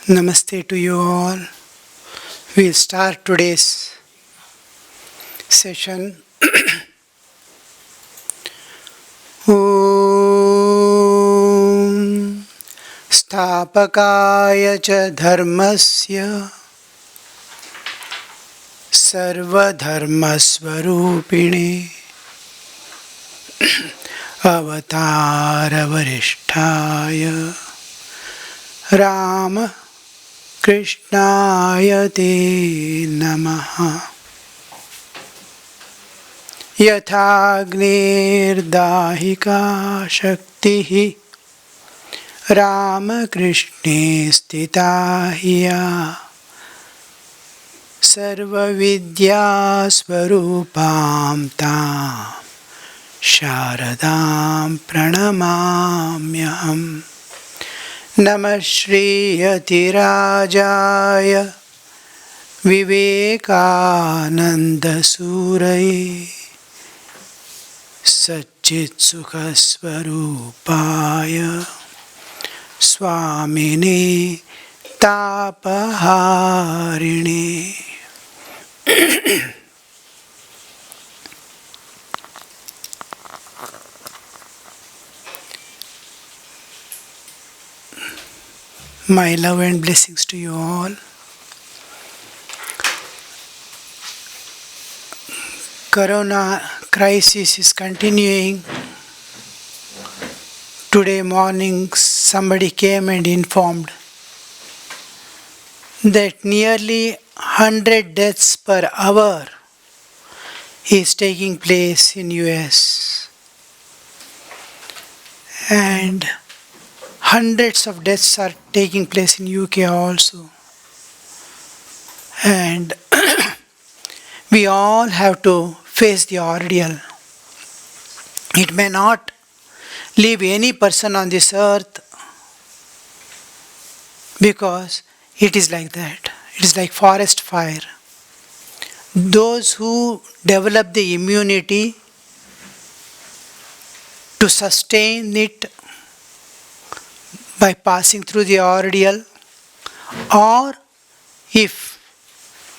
Namaste to you all. We'll start today's session. Om Sthapakaya cha dharmasya sarvadharmasvarupine avatara varishtaya Rama Krishnaya te namaha Yathagnir-dahika shaktihi Rama Krishne stita hiya Sarva vidya swarupam tam Sharadam pranamamyaham Namah Shri Yatirajaya Vivekananda Suraye Satchit Sukha Swarupaya Swamine Tapaharine. My love and blessings to you all. Corona crisis is continuing. Today morning somebody came and informed that nearly 100 deaths per hour is taking place in US. And hundreds of deaths are taking place in UK also. And we all have to face the ordeal. It may not leave any person on this earth because it is like that. It is like forest fire. Those who develop the immunity to sustain it by passing through the ordeal, or if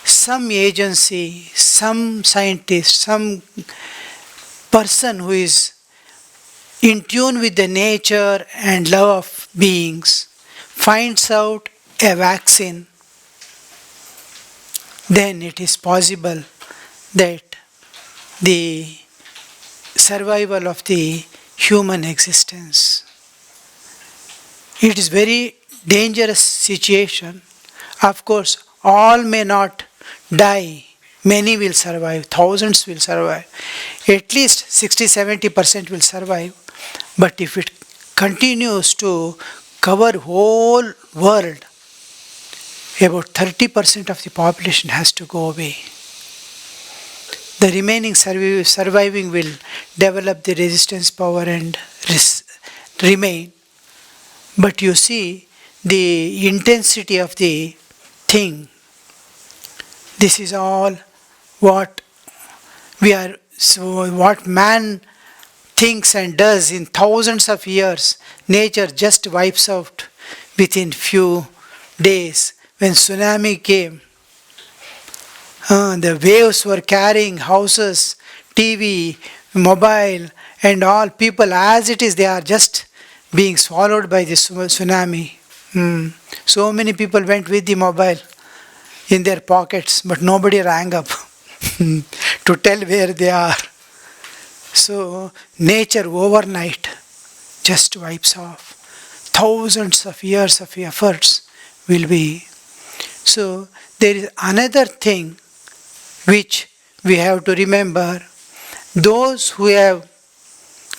some agency, some scientist, some person who is in tune with the nature and love of beings finds out a vaccine, then it is possible that the survival of the human existence. It is very dangerous situation. Of course, all may not die. Many will survive. Thousands will survive. At least 60-70% will survive. But if it continues to cover whole world, about 30% of the population has to go away. The remaining surviving will develop the resistance power and remain. But you see the intensity of the thing. This is all what what man thinks and does in thousands of years. Nature just wipes out within few days. When tsunami came, the waves were carrying houses, TV, mobile, and all people as it is. They are just being swallowed by the tsunami. So many people went with the mobile in their pockets, but nobody rang up to tell where they are. So nature overnight just wipes off. Thousands of years of efforts will be. So there is another thing which we have to remember. Those who have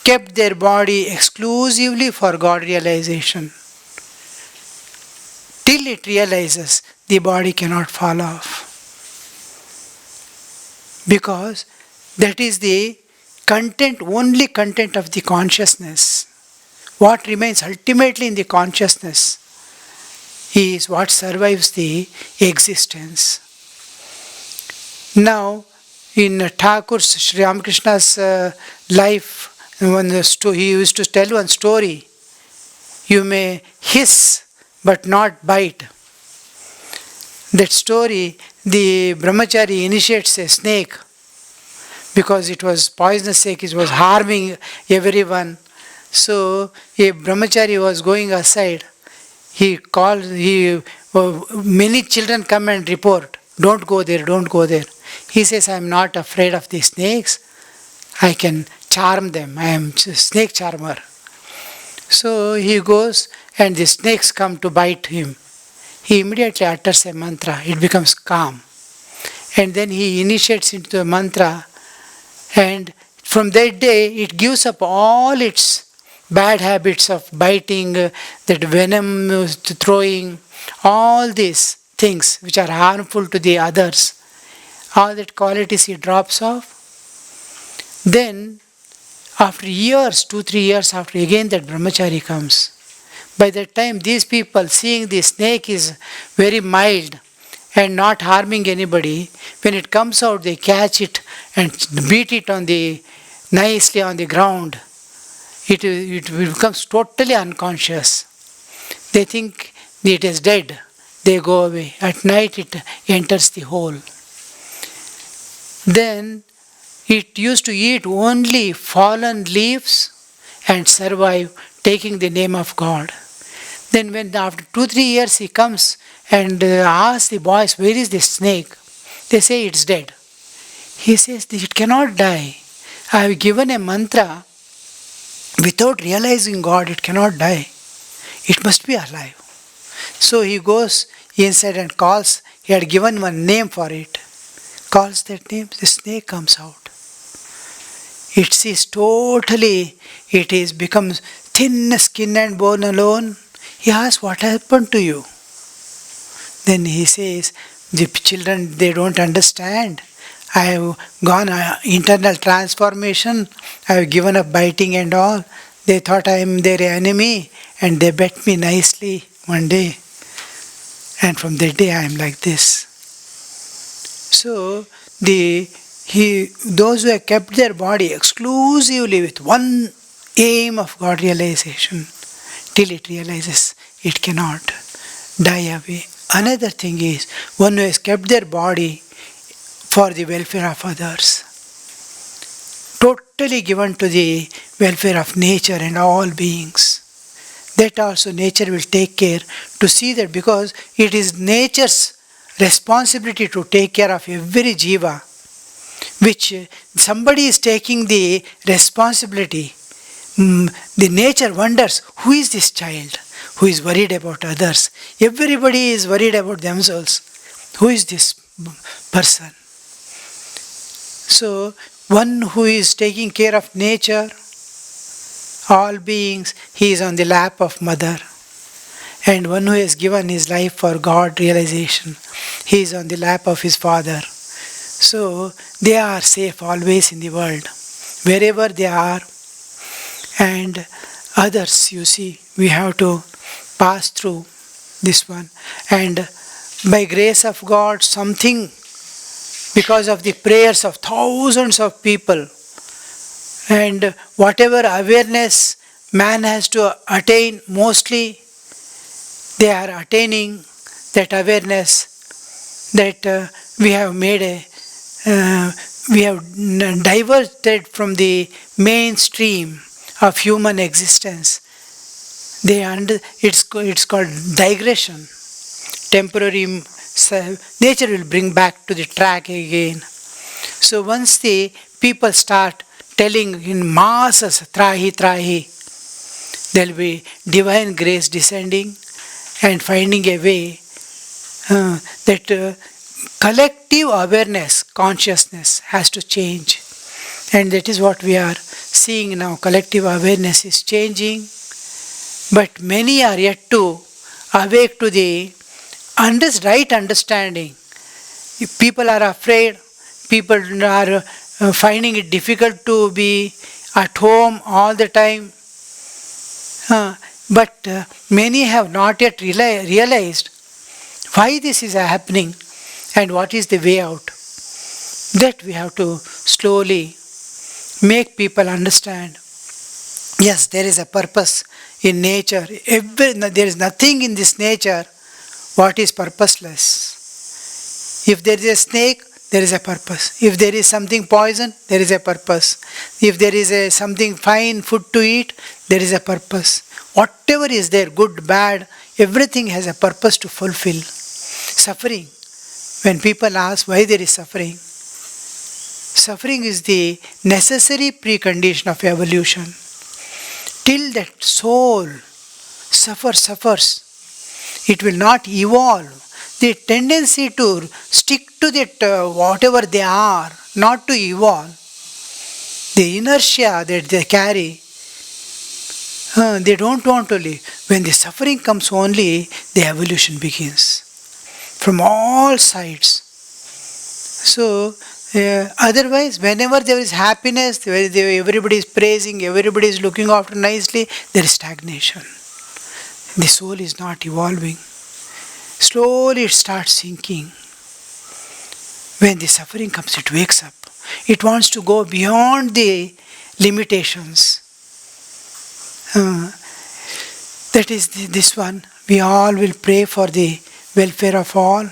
kept their body exclusively for God realization, till it realizes, the body cannot fall off. Because that is the content, only content of the consciousness. What remains ultimately in the consciousness is what survives the existence. Now, in Thakur's, Sri Ramakrishna's life, he used to tell one story. You may hiss but not bite. that story, the brahmachari initiates a snake because it was poisonous snake, it was harming everyone. So a brahmachari was going aside. He called, many children come and report, don't go there, don't go there. He says, I am not afraid of the snakes. I can charm them. I am snake charmer. So he goes and the snakes come to bite him. He immediately utters a mantra. It becomes calm. And then he initiates into the mantra, and from that day it gives up all its bad habits of biting, that venom throwing, all these things which are harmful to the others. All that qualities he drops off. Then after years, 2-3 years after, again that brahmachari comes. By that time these people, seeing the snake is very mild and not harming anybody, when it comes out they catch it and beat it on the nicely on the ground. It becomes totally unconscious. They think it is dead. They go away. At night it enters the hole. Then it used to eat only fallen leaves and survive, taking the name of God. Then when after 2-3 years he comes and asks the boys, where is this snake? They say it's dead. He says, it cannot die. I have given a mantra. Without realizing God, it cannot die. It must be alive. So he goes inside and calls. He had given one name for it. Calls that name. The snake comes out. It sees totally. It is becomes thin skin and bone alone. He asks, what happened to you? Then he says, the children, they don't understand. I have gone internal transformation. I have given up biting and all. They thought I am their enemy and they bet me nicely one day. And from that day I am like this. So those who have kept their body exclusively with one aim of God realization, till it realizes it cannot die away. Another thing is, one who has kept their body for the welfare of others, totally given to the welfare of nature and all beings. That also nature will take care to see that, because it is nature's responsibility to take care of every jiva, which somebody is taking the responsibility. The nature wonders, who is this child who is worried about others? Everybody is worried about themselves. Who is this person? So, one who is taking care of nature, all beings, he is on the lap of mother. And one who has given his life for God realization, he is on the lap of his father. So, they are safe always in the world, wherever they are. And others, you see, we have to pass through this one. And by grace of God, something, because of the prayers of thousands of people, and whatever awareness man has to attain, mostly they are attaining that awareness, that we have made we have diverted from the mainstream of human existence. It's called digression. Temporary nature will bring back to the track again. So once the people start telling in masses, trahi, trahi, there will be divine grace descending and finding a way that collective awareness, consciousness has to change. And that is what we are seeing now. Collective awareness is changing, but many are yet to awake to the right understanding. If people are afraid, people are finding it difficult to be at home all the time. But many have not yet realized why this is happening and what is the way out. That we have to slowly make people understand. Yes, there is a purpose in nature. There is nothing in this nature what is purposeless. If there is a snake, there is a purpose. If there is something poison, there is a purpose. If there is something fine food to eat, there is a purpose. Whatever is there, good, bad, everything has a purpose to fulfill. Suffering. When people ask why there is suffering, suffering is the necessary precondition of evolution. Till that soul suffers, it will not evolve. The tendency to stick to that whatever they are, not to evolve, the inertia that they carry, they don't want to live. When the suffering comes only, the evolution begins from all sides. So, otherwise, whenever there is happiness, everybody is praising, everybody is looking after nicely, there is stagnation. The soul is not evolving. Slowly it starts sinking. When the suffering comes, it wakes up. It wants to go beyond the limitations. That is this one. We all will pray for the welfare of all.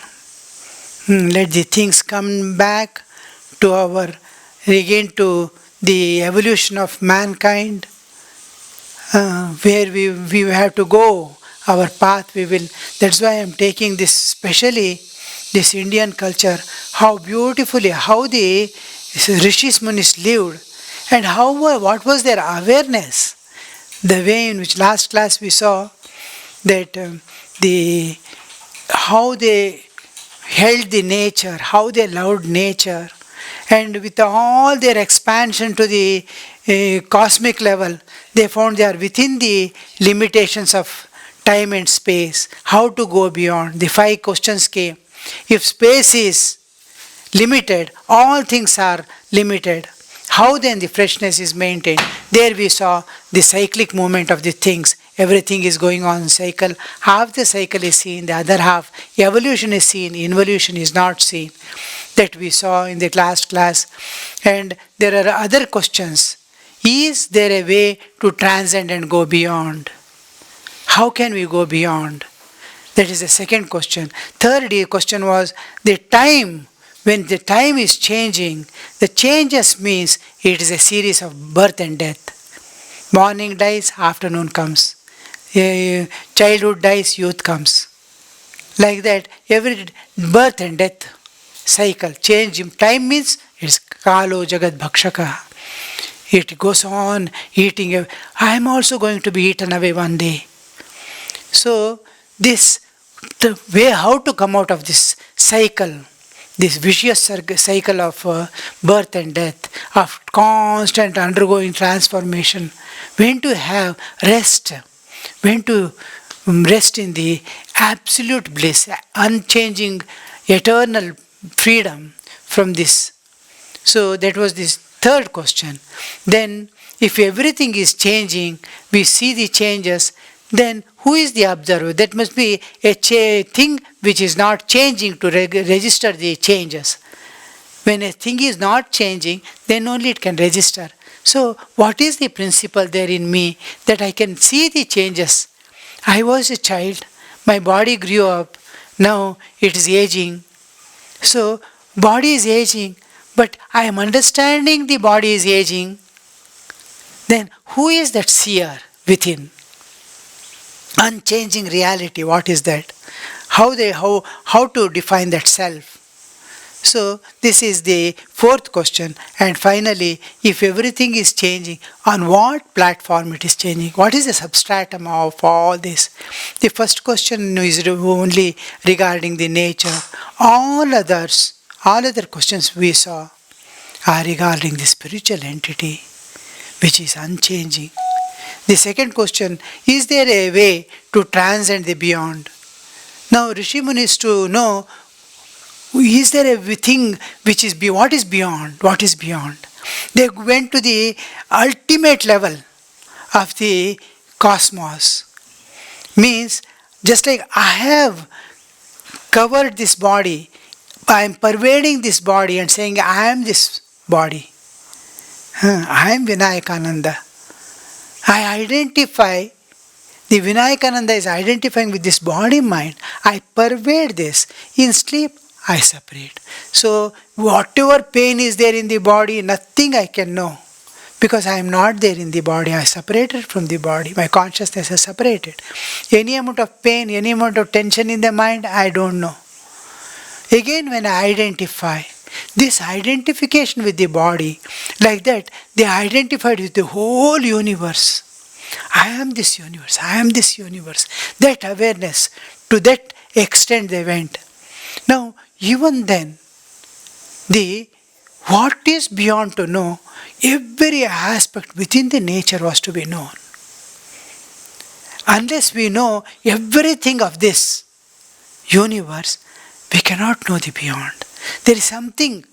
Let the things come back to again to the evolution of mankind, where we have to go, our path we will. That's why I am taking this, especially this Indian culture, how beautifully, how the Rishis Munis lived, and what was their awareness. The way in which last class we saw that how they held the nature, how they loved nature, and with all their expansion to the cosmic level, they found they are within the limitations of time and space. How to go beyond? The 5 questions came. If space is limited, all things are limited. How then the freshness is maintained? There we saw the cyclic movement of the things. Everything is going on in cycle. Half the cycle is seen, the other half evolution is seen, involution is not seen. That we saw in the last class. And there are other questions. Is there a way to transcend and go beyond? How can we go beyond? That is the second question. Third question was the time. When the time is changing, the changes means it is a series of birth and death. Morning dies, afternoon comes. Childhood dies, youth comes. Like that, every birth and death cycle, change in time means it's Kalo Jagat Bhakshaka. It goes on eating. I am also going to be eaten away one day. So, the way how to come out of this cycle, this vicious cycle of birth and death, of constant undergoing transformation, when to have rest, when to rest in the absolute bliss, unchanging, eternal freedom from this. So that was this third question. Then, if everything is changing, we see the changes, then who is the observer? That must be a thing which is not changing to register the changes. When a thing is not changing, then only it can register. So, what is the principle there in me that I can see the changes? I was a child, my body grew up, now it is aging. So, body is aging, but I am understanding the body is aging. Then, who is that seer within? Unchanging reality, what is that? How to define that self? So this is the fourth question. And finally, if everything is changing, on what platform it is changing? What is the substratum of all this? The first question is only regarding the nature. All other questions we saw are regarding the spiritual entity, which is unchanging. The second question, is there a way to transcend the beyond? Now Rishi Munis to know, is there a thing which is beyond? What is beyond? What is beyond? They went to the ultimate level of the cosmos. Means, just like I have covered this body, I am pervading this body and saying I am this body. I am Vinayakananda. I identify, the Vinayakananda is identifying with this body mind. I pervade this. In sleep, I separate. So whatever pain is there in the body, nothing I can know. Because I am not there in the body, I separated from the body. My consciousness is separated. Any amount of pain, any amount of tension in the mind, I don't know. Again, when I identify, this identification with the body, like that, they identified with the whole universe. I am this universe, I am this universe. That awareness, to that extent they went. Now, even then, the what is beyond to know, every aspect within the nature was to be known. Unless we know everything of this universe, we cannot know the beyond. There is something,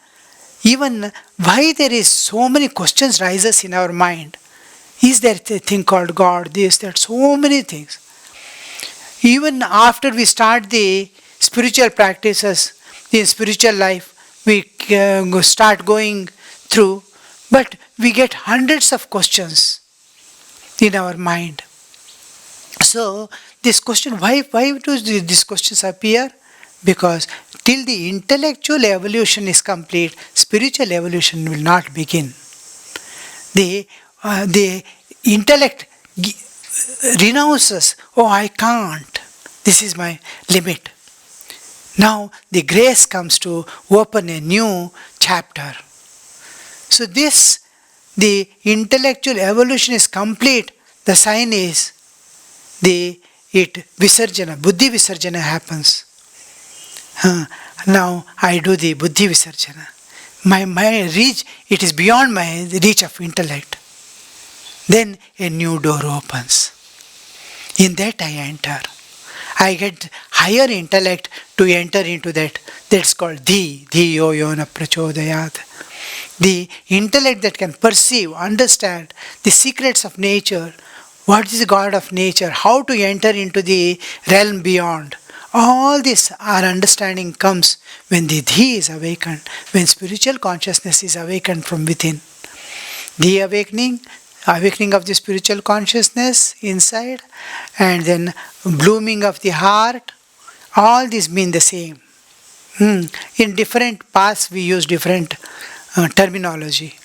even why there is so many questions rises in our mind. Is there a thing called God, this, that, so many things. Even after we start the spiritual practices, the spiritual life, we start going through, but we get hundreds of questions in our mind. So this question, why do these questions appear? Because till the intellectual evolution is complete, spiritual evolution will not begin. The intellect renounces, oh, I can't, this is my limit. Now the grace comes to open a new chapter. So this, the intellectual evolution is complete. The sign is visarjana, buddhi visarjana happens. Now I do the buddhi visarjana. My reach, it is beyond my reach of intellect. Then a new door opens. In that I enter. I get higher intellect to enter into that. That's called dhiyo yona prachodayat. The intellect that can perceive, understand the secrets of nature, what is the God of nature, how to enter into the realm beyond. All this, our understanding comes when the dhi is awakened, when spiritual consciousness is awakened from within. The awakening of the spiritual consciousness inside, and then blooming of the heart, all these mean the same. In different paths we use different terminology.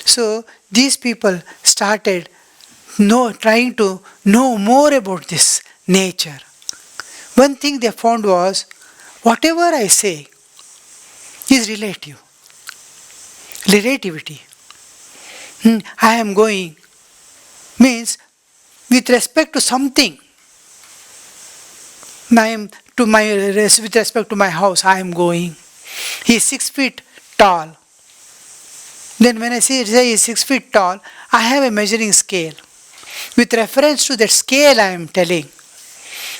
So these people started trying to know more about this nature. One thing they found was, whatever I say is relative. Relativity. I am going means with respect to something. With respect to my house, I am going. He is 6 feet tall. Then when I say he is 6 feet tall, I have a measuring scale. With reference to that scale I am telling.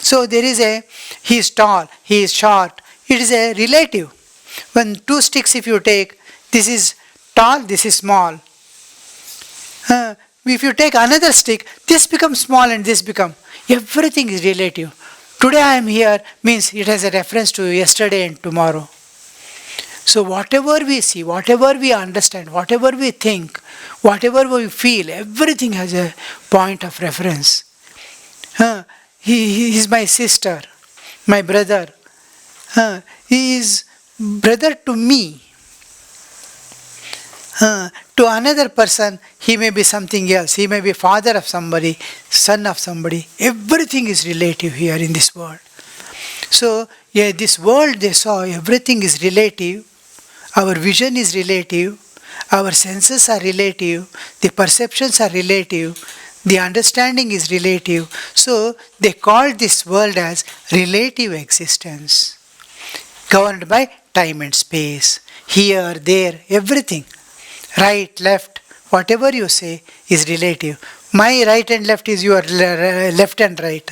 So there is he is tall, he is short. It is a relative. When 2 sticks if you take, this is tall, this is small. If you take another stick, this becomes small and this becomes. Everything is relative. Today I am here means it has a reference to yesterday and tomorrow. So whatever we see, whatever we understand, whatever we think, whatever we feel, everything has a point of reference. He is my sister, my brother. He is brother to me. To another person, he may be something else. He may be father of somebody, son of somebody. Everything is relative here in this world. So, this world they saw, everything is relative. Our vision is relative. Our senses are relative. The perceptions are relative. The understanding is relative. So, they called this world as relative existence, governed by time and space. Here, there, everything. Right, left, whatever you say is relative. My right and left is your left and right.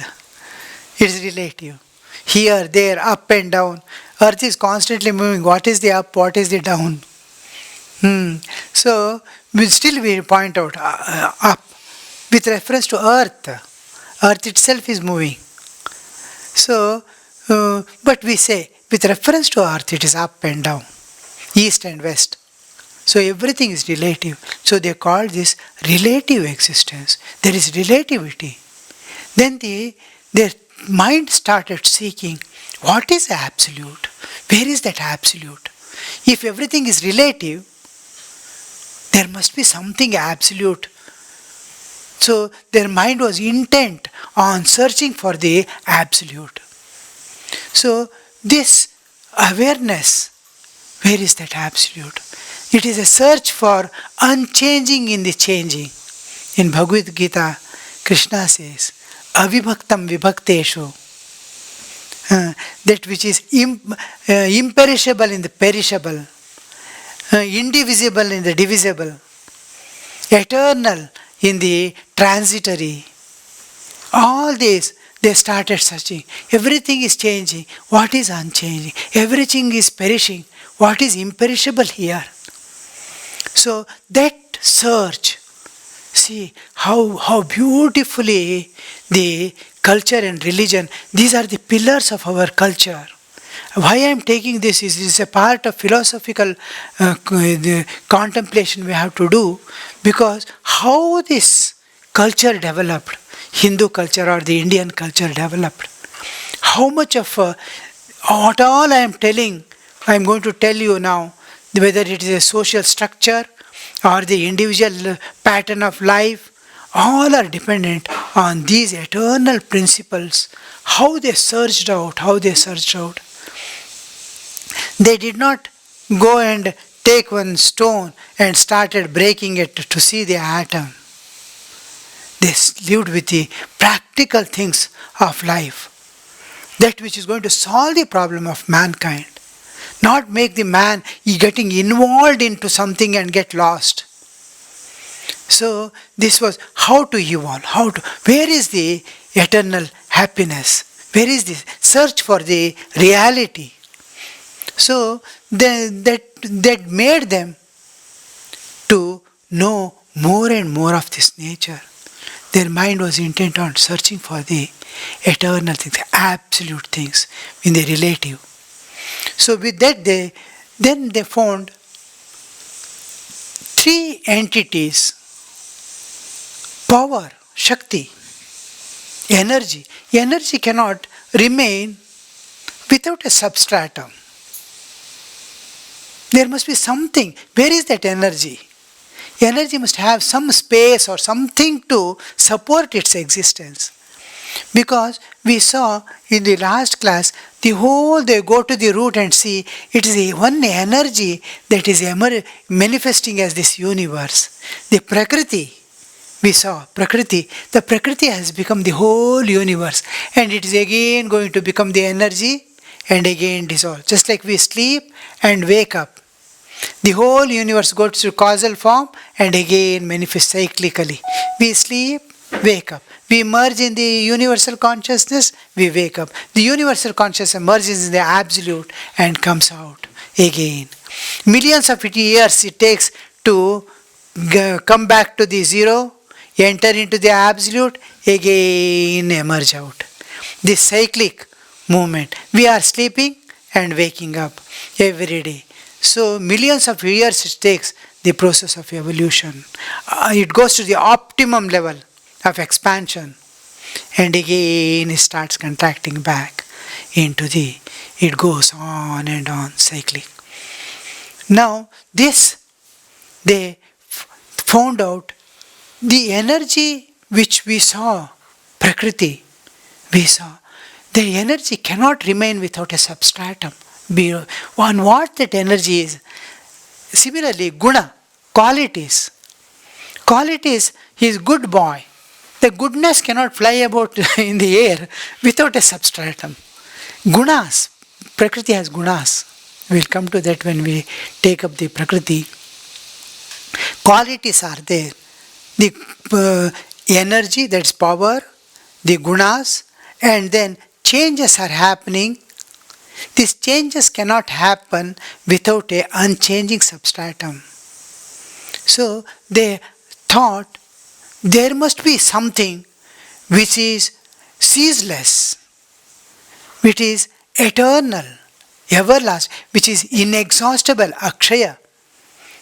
It is relative. Here, there, up and down. Earth is constantly moving. What is the up? What is the down? So, we point out up. With reference to earth. Earth itself is moving. So, but we say, with reference to earth, it is up and down. East and west. So everything is relative. So they call this relative existence. There is relativity. Then their mind started seeking, what is absolute? Where is that absolute? If everything is relative, there must be something absolute. So their mind was intent on searching for the absolute. So this awareness, where is that absolute? It is a search for unchanging in the changing. In Bhagavad Gita, Krishna says, Avibhaktam vibhakteshu, that which is imperishable in the perishable, indivisible in the divisible, eternal in the transitory. All this, they started searching. Everything is changing. What is unchanging? Everything is perishing. What is imperishable here? So that search, see how beautifully the culture and religion, these are the pillars of our culture. Why I am taking this is a part of philosophical contemplation we have to do, because how this culture developed, Hindu culture or the Indian culture developed, how much of what all I am telling, I am going to tell you now, whether it is a social structure or the individual pattern of life, all are dependent on these eternal principles. How they searched out, They did not go and take one stone and started breaking it to see the atom. They lived with the practical things of life, that which is going to solve the problem of mankind, not make the man getting involved into something and get lost. So this was how to evolve, where is the eternal happiness, where is the search for the reality. So that made them to know more and more of this nature. Their mind was intent on searching for the eternal things, the absolute things in the relative. So with that they found three entities: power, Shakti, energy. Energy cannot remain without a substratum. There must be something. Where is that energy? Energy must have some space or something to support its existence. Because we saw in the last class, they go to the root and see it is one energy that is manifesting as this universe. The Prakriti, we saw Prakriti. The Prakriti has become the whole universe, and it is again going to become the energy and again dissolve. Just like we sleep and wake up. The whole universe goes to causal form and again manifests cyclically. We sleep, wake up. We merge in the universal consciousness, we wake up. The universal consciousness merges in the absolute and comes out again. Millions of years it takes to come back to the zero, enter into the absolute, again emerge out. This cyclic movement. We are sleeping and waking up every day. So millions of years it takes, the process of evolution. It goes to the optimum level of expansion and again it starts contracting back into it goes on and on cycling. Now this, they found out the energy which we saw, Prakriti, we saw, the energy cannot remain without a substratum. On what that energy is. Similarly, guna, qualities. Qualities, he is good boy. The goodness cannot fly about in the air without a substratum. Gunas, Prakriti has gunas. We will come to that when we take up the Prakriti. Qualities are there. The energy, that's power, the gunas, and then changes are happening. These changes cannot happen without an unchanging substratum. So they thought there must be something which is ceaseless, which is eternal, everlasting, which is inexhaustible, akshaya.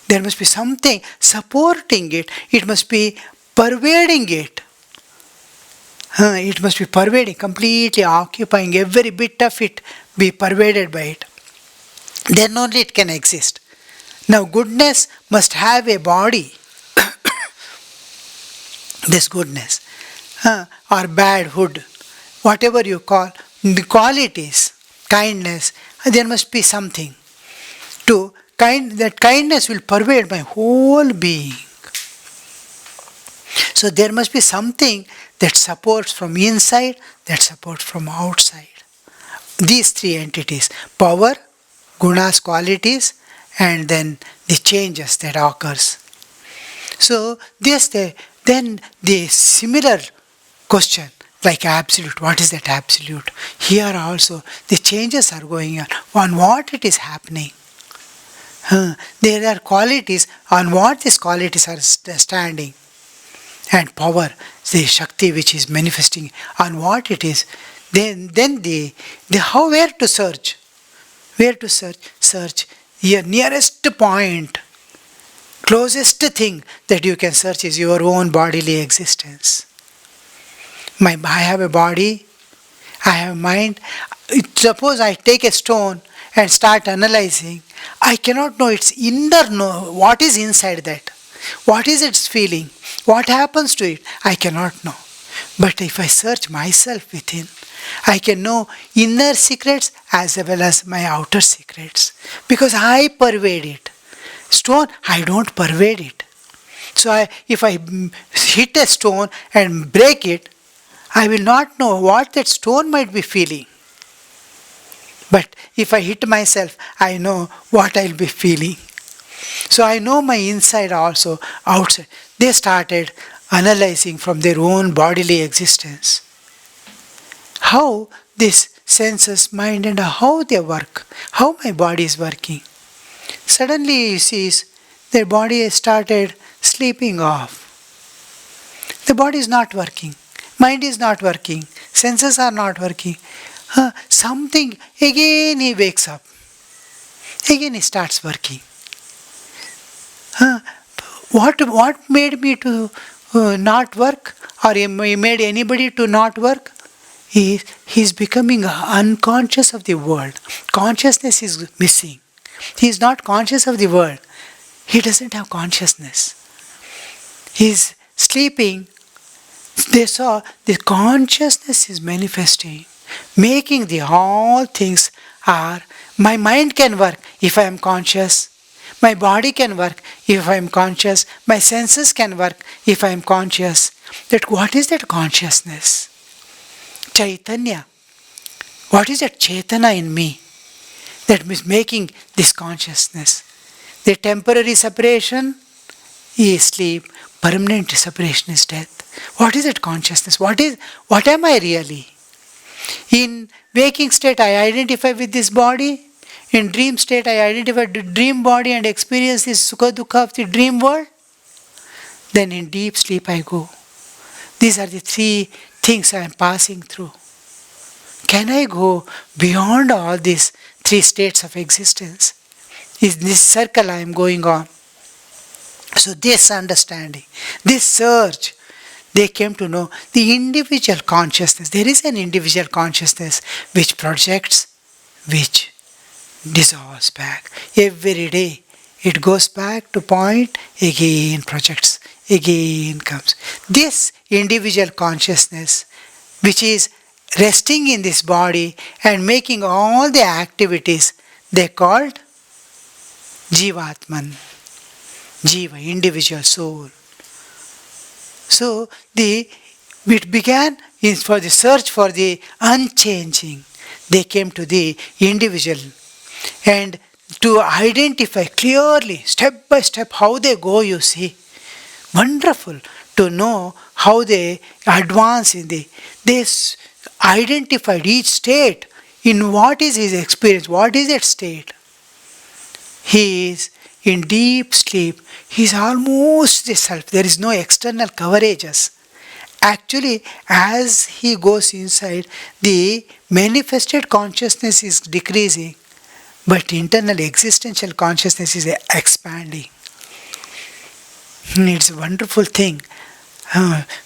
There must be something supporting it. It must be pervading it. It must be pervading, completely occupying every bit of it, be pervaded by it. then only it can exist. Now goodness must have a body. This goodness, or badhood, whatever you call the qualities, kindness, there must be something to that kindness will pervade my whole being. So there must be something that supports from inside, that supports from outside. These three entities: power, gunas, qualities, and then the changes that occurs. So then the similar question, like absolute, what is that absolute? Here also the changes are going on what it is happening. There are qualities on what these qualities are standing, and power, the Shakti which is manifesting on what it is. Then the how, where to search? Where to search? Search your nearest point. Closest thing that you can search is your own bodily existence. I have a body, I have mind. Suppose I take a stone and start analyzing, I cannot know its inner, what is inside that. What is its feeling? What happens to it? I cannot know. But if I search myself within, I can know inner secrets as well as my outer secrets. Because I pervade it. Stone, I don't pervade it. So if I hit a stone and break it, I will not know what that stone might be feeling. But if I hit myself, I know what I'll be feeling. So I know my inside also, outside. They started analyzing from their own bodily existence how this senses, mind, and how they work, how my body is working. Suddenly he sees their body has started sleeping off. The body is not working, mind is not working, senses are not working. Something, again he wakes up. Again he starts working. What made me to not work, or made anybody to not work? He's becoming unconscious of the world. Consciousness is missing. He is not conscious of the world. He doesn't have consciousness. He's sleeping. They saw the consciousness is manifesting, making the all things are. My mind can work if I am conscious. My body can work if I am conscious. My senses can work if I am conscious. That what is that consciousness? Chaitanya. What is that Chaitana in me that is making this consciousness? The temporary separation is sleep. Permanent separation is death. What is that consciousness? What am I really? In waking state I identify with this body. In dream state I identify the dream body and experience this sukha dukkha of the dream world. Then in deep sleep I go. These are the three things I am passing through. Can I go beyond all these three states of existence? Is this circle I am going on? So this understanding, this search, they came to know the individual consciousness. There is an individual consciousness which projects, which dissolves back. Every day it goes back to point, again projects, again comes. This individual consciousness which is resting in this body and making all the activities, they called Jivatman. Jiva, individual soul. So it began for the search for the unchanging. They came to the individual, and to identify clearly, step by step, how they go, you see. Wonderful to know how they advance in they identified each state in what is his experience, what is that state. He is in deep sleep. He is almost the self. There is no external coverages. Actually, as he goes inside, the manifested consciousness is decreasing, but internal existential consciousness is expanding. It's a wonderful thing.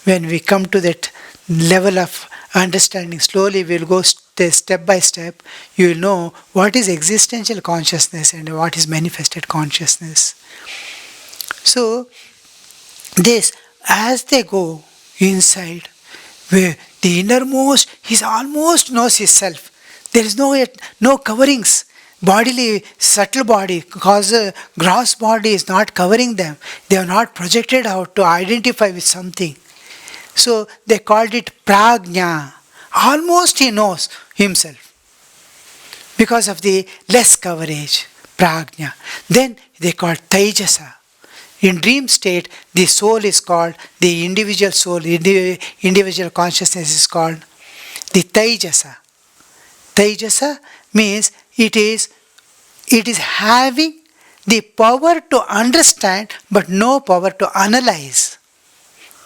When we come to that level of understanding, slowly we'll go step by step, you will know what is existential consciousness and what is manifested consciousness. So, this, as they go inside, where the innermost, he almost knows himself. There is no coverings. Bodily, subtle body, cause gross body is not covering them. They are not projected out to identify with something. So they called it prajna. Almost he knows himself because of the less coverage, prajna. Then they called taijasa. In dream state, the soul is called, the individual soul, individual consciousness is called the taijasa. Taijasa means it is having the power to understand but no power to analyze.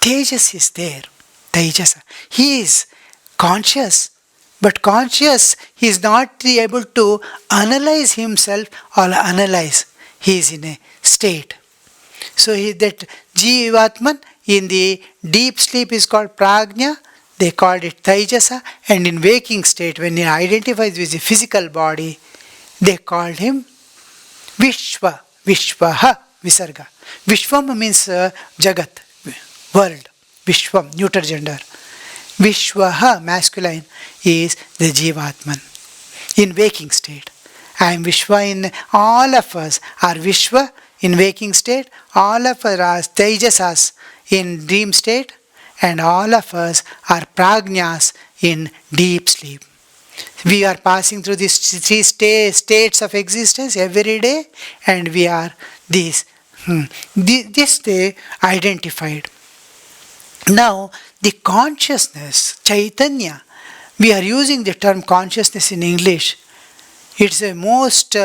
Tejas is there. Taijasa. He is conscious, but conscious he is not able to analyze himself or analyze. He is in a state. So that Jivatman in the deep sleep is called prajna. They called it taijasa, and in waking state, when he identifies with the physical body, they called him Vishwa, Vishwaha, Visarga. Vishwam means Jagat, world. Vishwam, neuter gender. Vishwaha, masculine, is the Jivatman in waking state. I am Vishwa in all of us are Vishwa in waking state, all of us are Tejasas in dream state, and all of us are prajnas in deep sleep. We are passing through these three states of existence every day, and we are these. This they identified. Now, the consciousness, Chaitanya, we are using the term consciousness in English. It's a most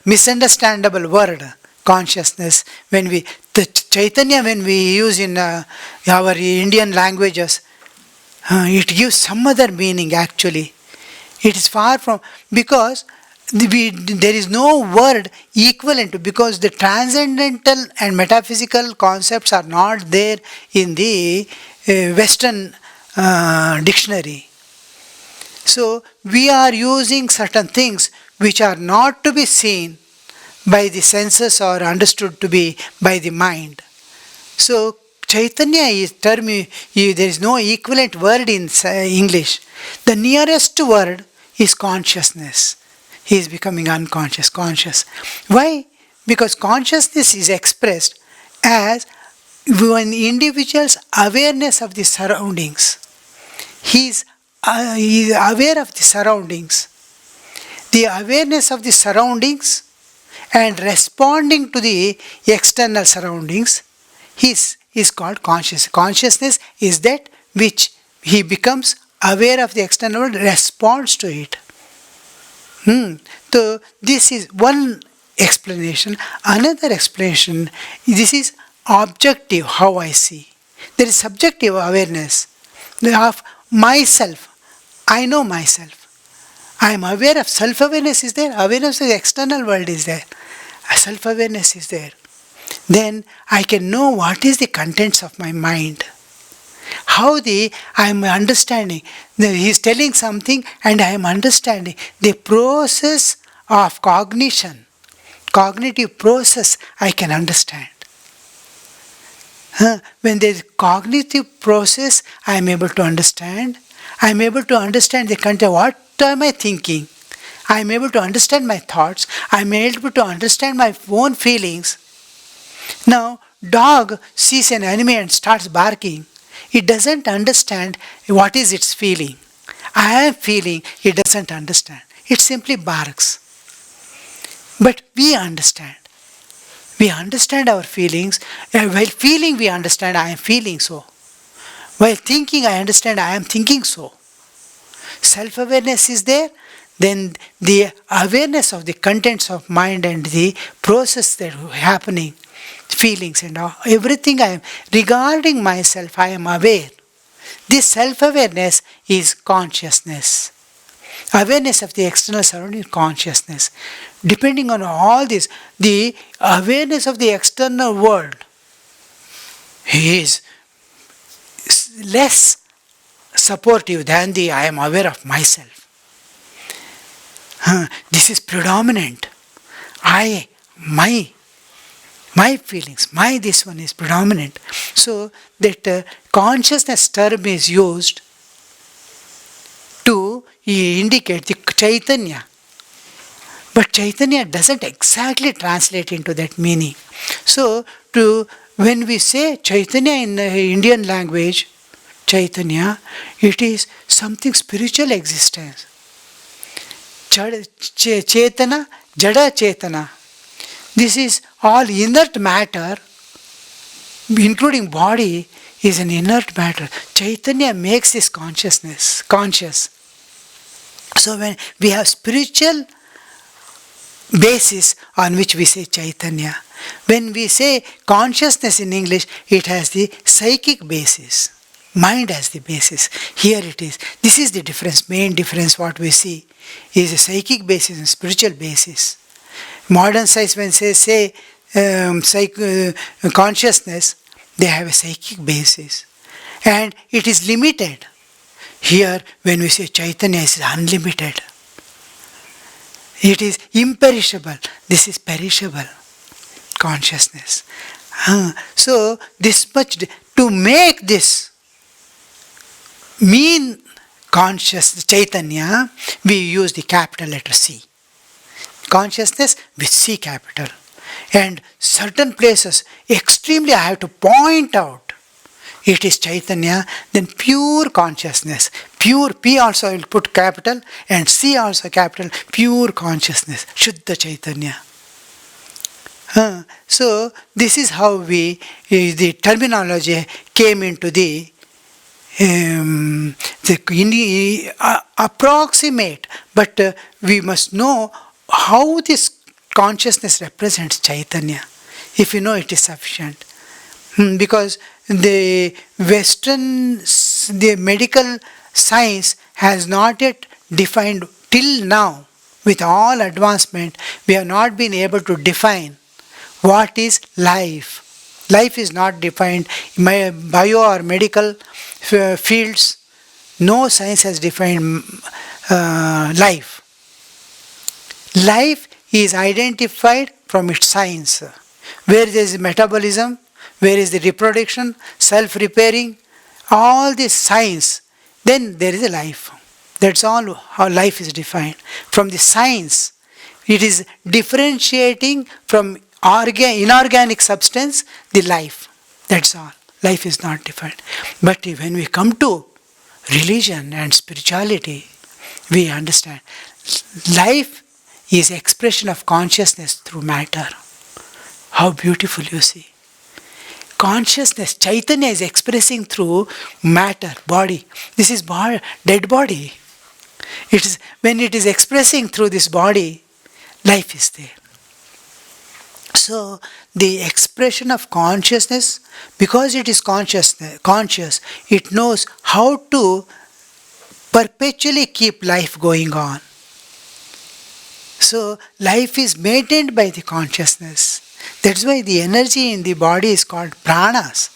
misunderstandable word, consciousness. The Chaitanya, when we use in our Indian languages, it gives some other meaning actually. It is far from, because there is no word equivalent to, because the transcendental and metaphysical concepts are not there in the Western dictionary. So we are using certain things which are not to be seen by the senses or understood to be by the mind. So Chaitanya is term, there is no equivalent word in English. The nearest word is consciousness. He is becoming unconscious, conscious. Why? Because consciousness is expressed as when the individual's awareness of the surroundings. He is aware of the surroundings. The awareness of the surroundings and responding to the external surroundings is called consciousness. Consciousness is that which he becomes aware of the external world, responds to it. So this is one explanation. Another explanation, this is objective, how I see. There is subjective awareness of myself. I know myself. I am aware of self-awareness is there. Awareness of the external world is there. Self-awareness is there. Then I can know what is the contents of my mind. How I am understanding. He is telling something and I am understanding. The process of cognition, cognitive process, I can understand. When there is cognitive process, I am able to understand. I am able to understand the content. What am I thinking? I am able to understand my thoughts. I am able to understand my own feelings. Now, dog sees an enemy and starts barking. It doesn't understand what is its feeling. I am feeling, it doesn't understand. It simply barks. But we understand. We understand our feelings. While feeling, we understand I am feeling so. While thinking, I understand I am thinking so. Self-awareness is there. Then the awareness of the contents of mind and the process that are happening, feelings and all, everything I am, regarding myself, I am aware. This self-awareness is consciousness. Awareness of the external surrounding is consciousness. Depending on all this, the awareness of the external world is less supportive than the I am aware of myself. This is predominant. My feelings, this one is predominant. So that consciousness term is used to indicate the Chaitanya. But Chaitanya doesn't exactly translate into that meaning. So when we say Chaitanya in the Indian language, Chaitanya, it is something spiritual existence. Chetana, Jada Chetana. This is all inert matter, including body, is an inert matter. Chaitanya makes this consciousness conscious. So when we have spiritual basis on which we say Chaitanya. When we say consciousness in English, it has the psychic basis. Mind has the basis. Here it is. This is the difference, main difference what we see is a psychic basis and spiritual basis. Modern science, when they say consciousness, they have a psychic basis. And it is limited. Here, when we say Chaitanya, it is unlimited. It is imperishable. This is perishable consciousness. So, this much, to make this mean conscious Chaitanya, we use the capital letter C. Consciousness with C capital. And certain places, extremely I have to point out, it is Chaitanya, then pure consciousness. Pure, P also I will put capital and C also capital, pure consciousness, Shuddha Chaitanya. So, this is how the terminology came into the approximate, but we must know how this consciousness represents Chaitanya. If you know, it is sufficient. Because the medical science has not yet defined till now, with all advancement, we have not been able to define what is life. Life is not defined. In bio or medical fields, no science has defined life. Life is identified from its science. Where there is metabolism, where is the reproduction, self-repairing, all this science, then there is a life. That's all how life is defined. From the science, it is differentiating from inorganic substance, the life. That's all. Life is not defined. But when we come to religion and spirituality, we understand life is expression of consciousness through matter. How beautiful, you see. Consciousness, Chaitanya is expressing through matter, body. This is dead body. It is when it is expressing through this body, life is there. So the expression of consciousness, because it is conscious, it knows how to perpetually keep life going on. So life is maintained by the consciousness. That's why the energy in the body is called pranas.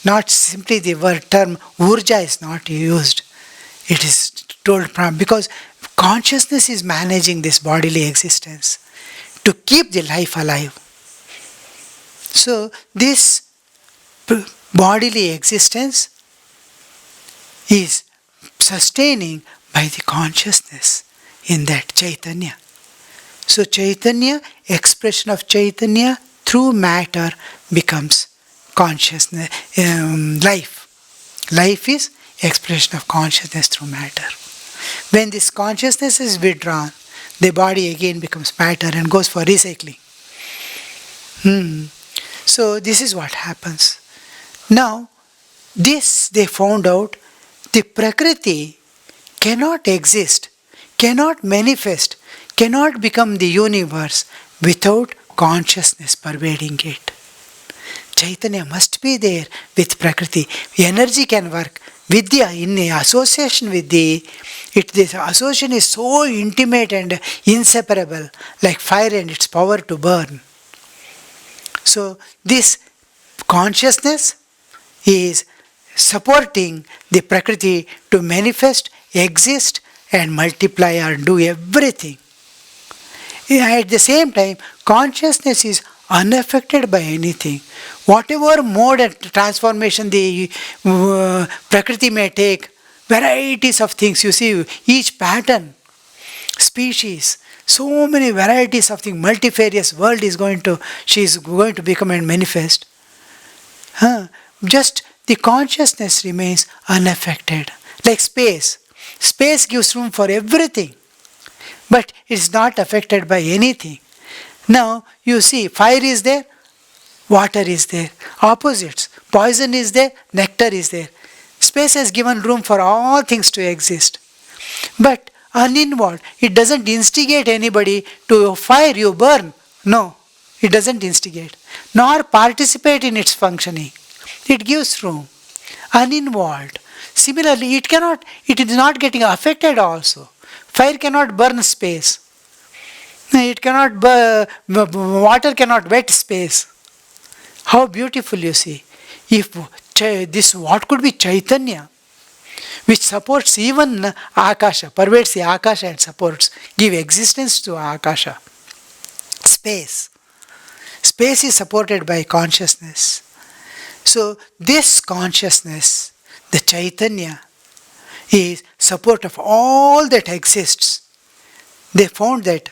Not simply the word term urja is not used. It is told prana because consciousness is managing this bodily existence to keep the life alive. So this bodily existence is sustaining by the consciousness in that Chaitanya. So Chaitanya, expression of Chaitanya through matter becomes consciousness, life. Life is expression of consciousness through matter. When this consciousness is withdrawn, the body again becomes matter and goes for recycling. So this is what happens. Now, this they found out, the Prakriti cannot exist, cannot manifest, cannot become the universe without consciousness pervading it. Chaitanya must be there with Prakriti. Energy can work. Vidya, in association with this association is so intimate and inseparable, like fire and its power to burn. So this consciousness is supporting the Prakriti to manifest, exist and multiply and do everything. At the same time, consciousness is unaffected by anything. Whatever mode and transformation the Prakriti may take, varieties of things, you see, each pattern, species, so many varieties of things, multifarious world is going to, she is going to become and manifest. Just the consciousness remains unaffected. Like space. Space gives room for everything, but it's not affected by anything. Now, you see, fire is there, water is there. Opposites. Poison is there, nectar is there. Space has given room for all things to exist. But uninvolved, it doesn't instigate anybody to fire, you burn. No, it doesn't instigate, nor participate in its functioning. It gives room. Uninvolved. Similarly, it is not getting affected also. Fire cannot burn space. It cannot water cannot wet space. How beautiful, you see. If this, what could be Chaitanya, which supports even Akasha, pervades the Akasha and supports, give existence to Akasha. Space. Space is supported by consciousness. So this consciousness, the Chaitanya, is support of all that exists. They found that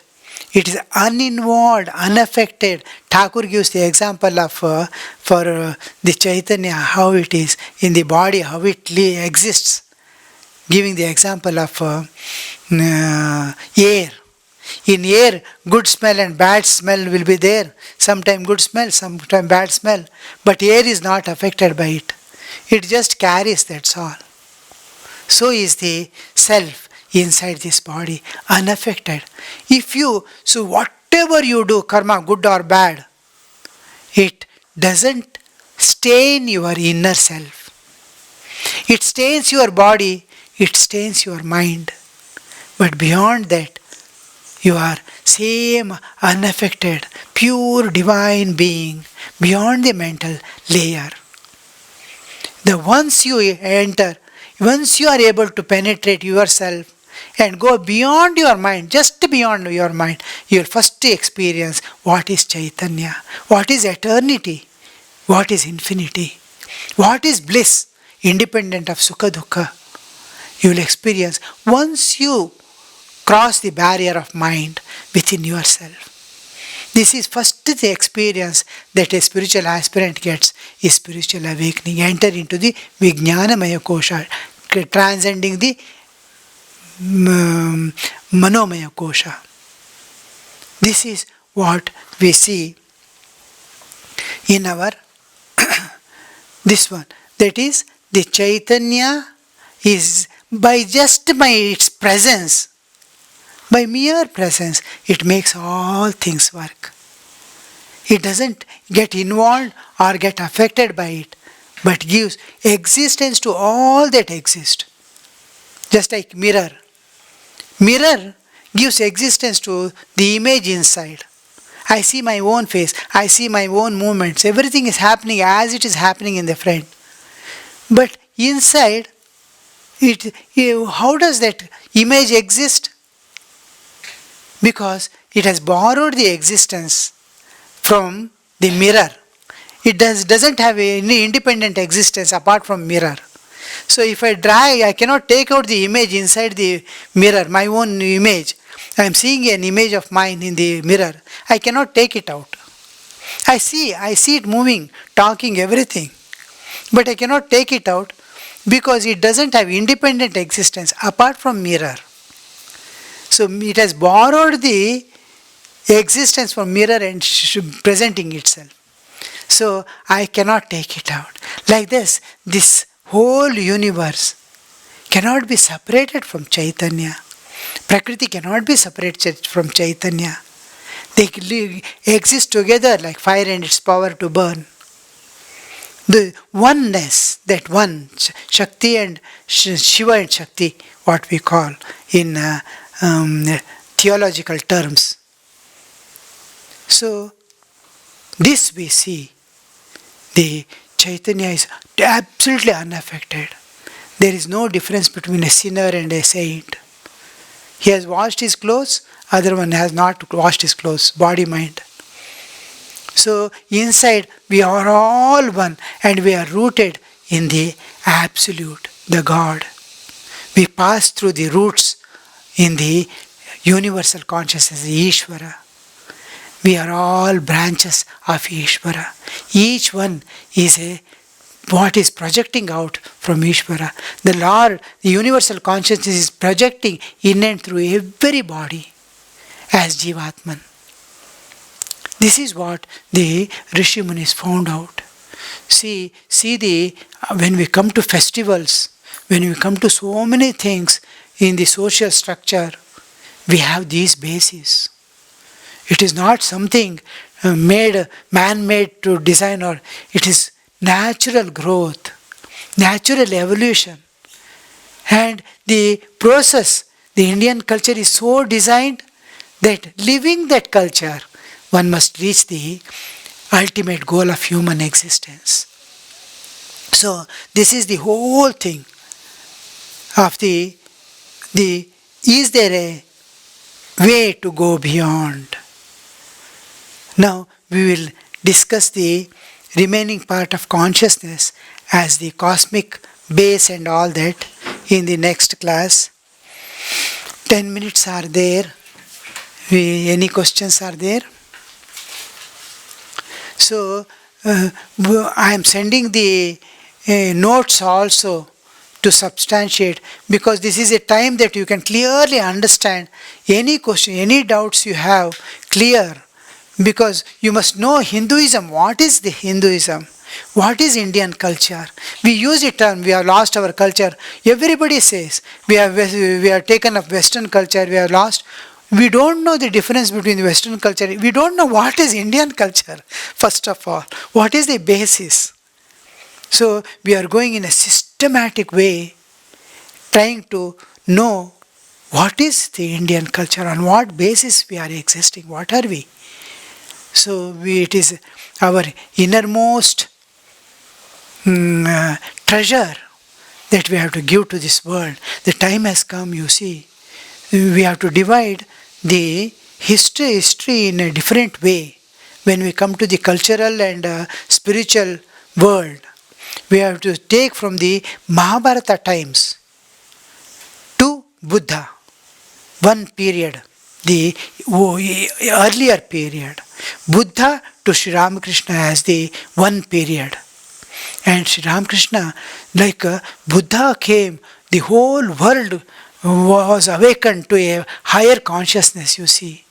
it is uninvolved, unaffected. Thakur gives the example of for the Chaitanya, how it is in the body, how it exists. Giving the example of air. In air, good smell and bad smell will be there. Sometimes good smell, sometimes bad smell. But air is not affected by it. It just carries, that's all. So is the self inside this body, unaffected. So whatever you do, karma, good or bad, it doesn't stain your inner self. It stains your body, it stains your mind. But beyond that, you are same unaffected, pure divine being, beyond the mental layer. Once you enter, once you are able to penetrate yourself and go beyond your mind, just beyond your mind, you will first experience what is Chaitanya, what is eternity, what is infinity, what is bliss, independent of Sukha Dukkha. You will experience once you cross the barrier of mind within yourself. This is first the experience that a spiritual aspirant gets, is spiritual awakening. Enter into the Vijnanamaya Kosha, transcending the Manomaya Kosha. This is what we see in our this one. That is, the Chaitanya is by its presence, by mere presence, it makes all things work. It doesn't get involved or get affected by it, but gives existence to all that exists. Just like mirror. Mirror gives existence to the image inside. I see my own face, I see my own movements, everything is happening as it is happening in the front. But inside, how does that image exist? Because it has borrowed the existence from the mirror. It doesn't have any independent existence apart from mirror. So if I drag, I cannot take out the image inside the mirror, my own image. I am seeing an image of mine in the mirror. I cannot take it out. I see it moving, talking, everything. But I cannot take it out because it doesn't have independent existence apart from mirror. So it has borrowed the existence from mirror and presenting itself. So I cannot take it out. Like this whole universe cannot be separated from Chaitanya. Prakriti cannot be separated from Chaitanya. They exist together like fire and its power to burn. The oneness, that one, Shakti and Shiva and Shakti, what we call in theological terms. So, this we see. The Chaitanya is absolutely unaffected. There is no difference between a sinner and a saint. He has washed his clothes, other one has not washed his clothes, body, mind. So inside we are all one and we are rooted in the absolute, the God. We pass through the roots in the universal consciousness, the Ishvara. We are all branches of Ishvara. Each one is what is projecting out from Ishvara. The Lord, the universal consciousness is projecting in and through every body as Jivatman. This is what the Rishi Munis found out. See when we come to festivals, when we come to so many things in the social structure, we have these bases. It is not something man-made to design, or it is natural growth, natural evolution. And the process, the Indian culture is so designed that living that culture, one must reach the ultimate goal of human existence. So this is the whole thing of the is there a way to go beyond? Now we will discuss the remaining part of consciousness as the cosmic base and all that in the next class. 10 minutes are there. Any questions are there? So I am sending the notes also to substantiate, because this is a time that you can clearly understand any question, any doubts you have clear, because you must know Hinduism. What is the Hinduism? What is Indian culture? We use a term, we have lost our culture. Everybody says we have taken up Western culture, we have lost. We don't know the difference between the Western culture. We don't know what is Indian culture, first of all. What is the basis? So we are going in a systematic way, trying to know what is the Indian culture, on what basis we are existing, what are we. So it is our innermost treasure that we have to give to this world. The time has come, you see. We have to divide the history in a different way. When we come to the cultural and spiritual world, we have to take from the Mahabharata times to Buddha, one period, the earlier period. Buddha to Sri Ramakrishna as the one period. And Sri Ramakrishna, like Buddha came, the whole world was awakened to a higher consciousness, you see.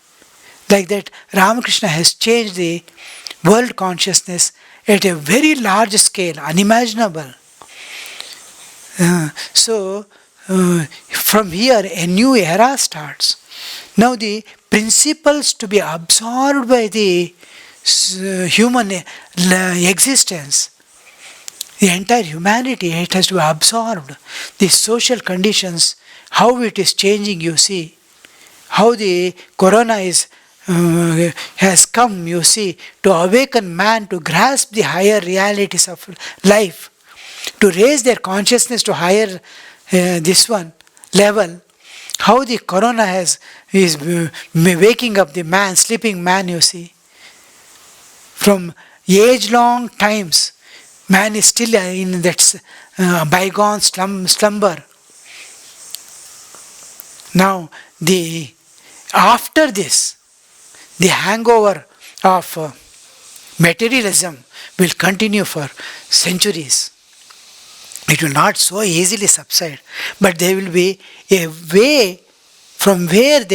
Like that, Ramakrishna has changed the world consciousness at a very large scale, unimaginable. So, from here, a new era starts. Now, the principles to be absorbed by the human existence, the entire humanity, it has to be absorbed. The social conditions, how it is changing, you see. How the corona has come, you see, to awaken man to grasp the higher realities of life, to raise their consciousness to higher this one level. How the corona is waking up the man, sleeping man, you see. From age-long times, man is still in that bygone slumber. Now, after this, the hangover of materialism will continue for centuries. It will not so easily subside, but there will be a way from where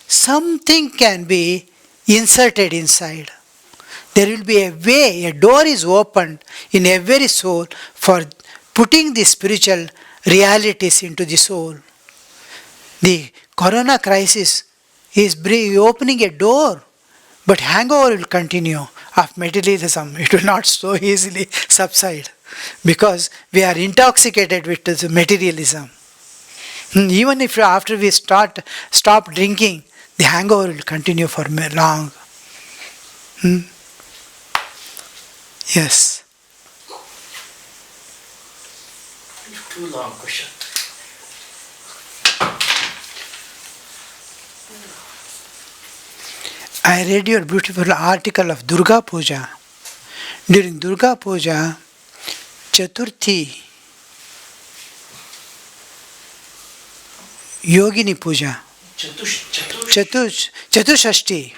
something can be inserted inside. There will be a way, a door is opened in every soul for putting the spiritual realities into the soul. The corona crisis is opening a door, but hangover will continue of materialism. It will not so easily subside, because we are intoxicated with the materialism. Even if after we stop drinking, the hangover will continue for long. Yes. Too long question. I read your beautiful article of Durga Puja. During Durga Puja, Chaturthi, Yogini Puja, Chatushashti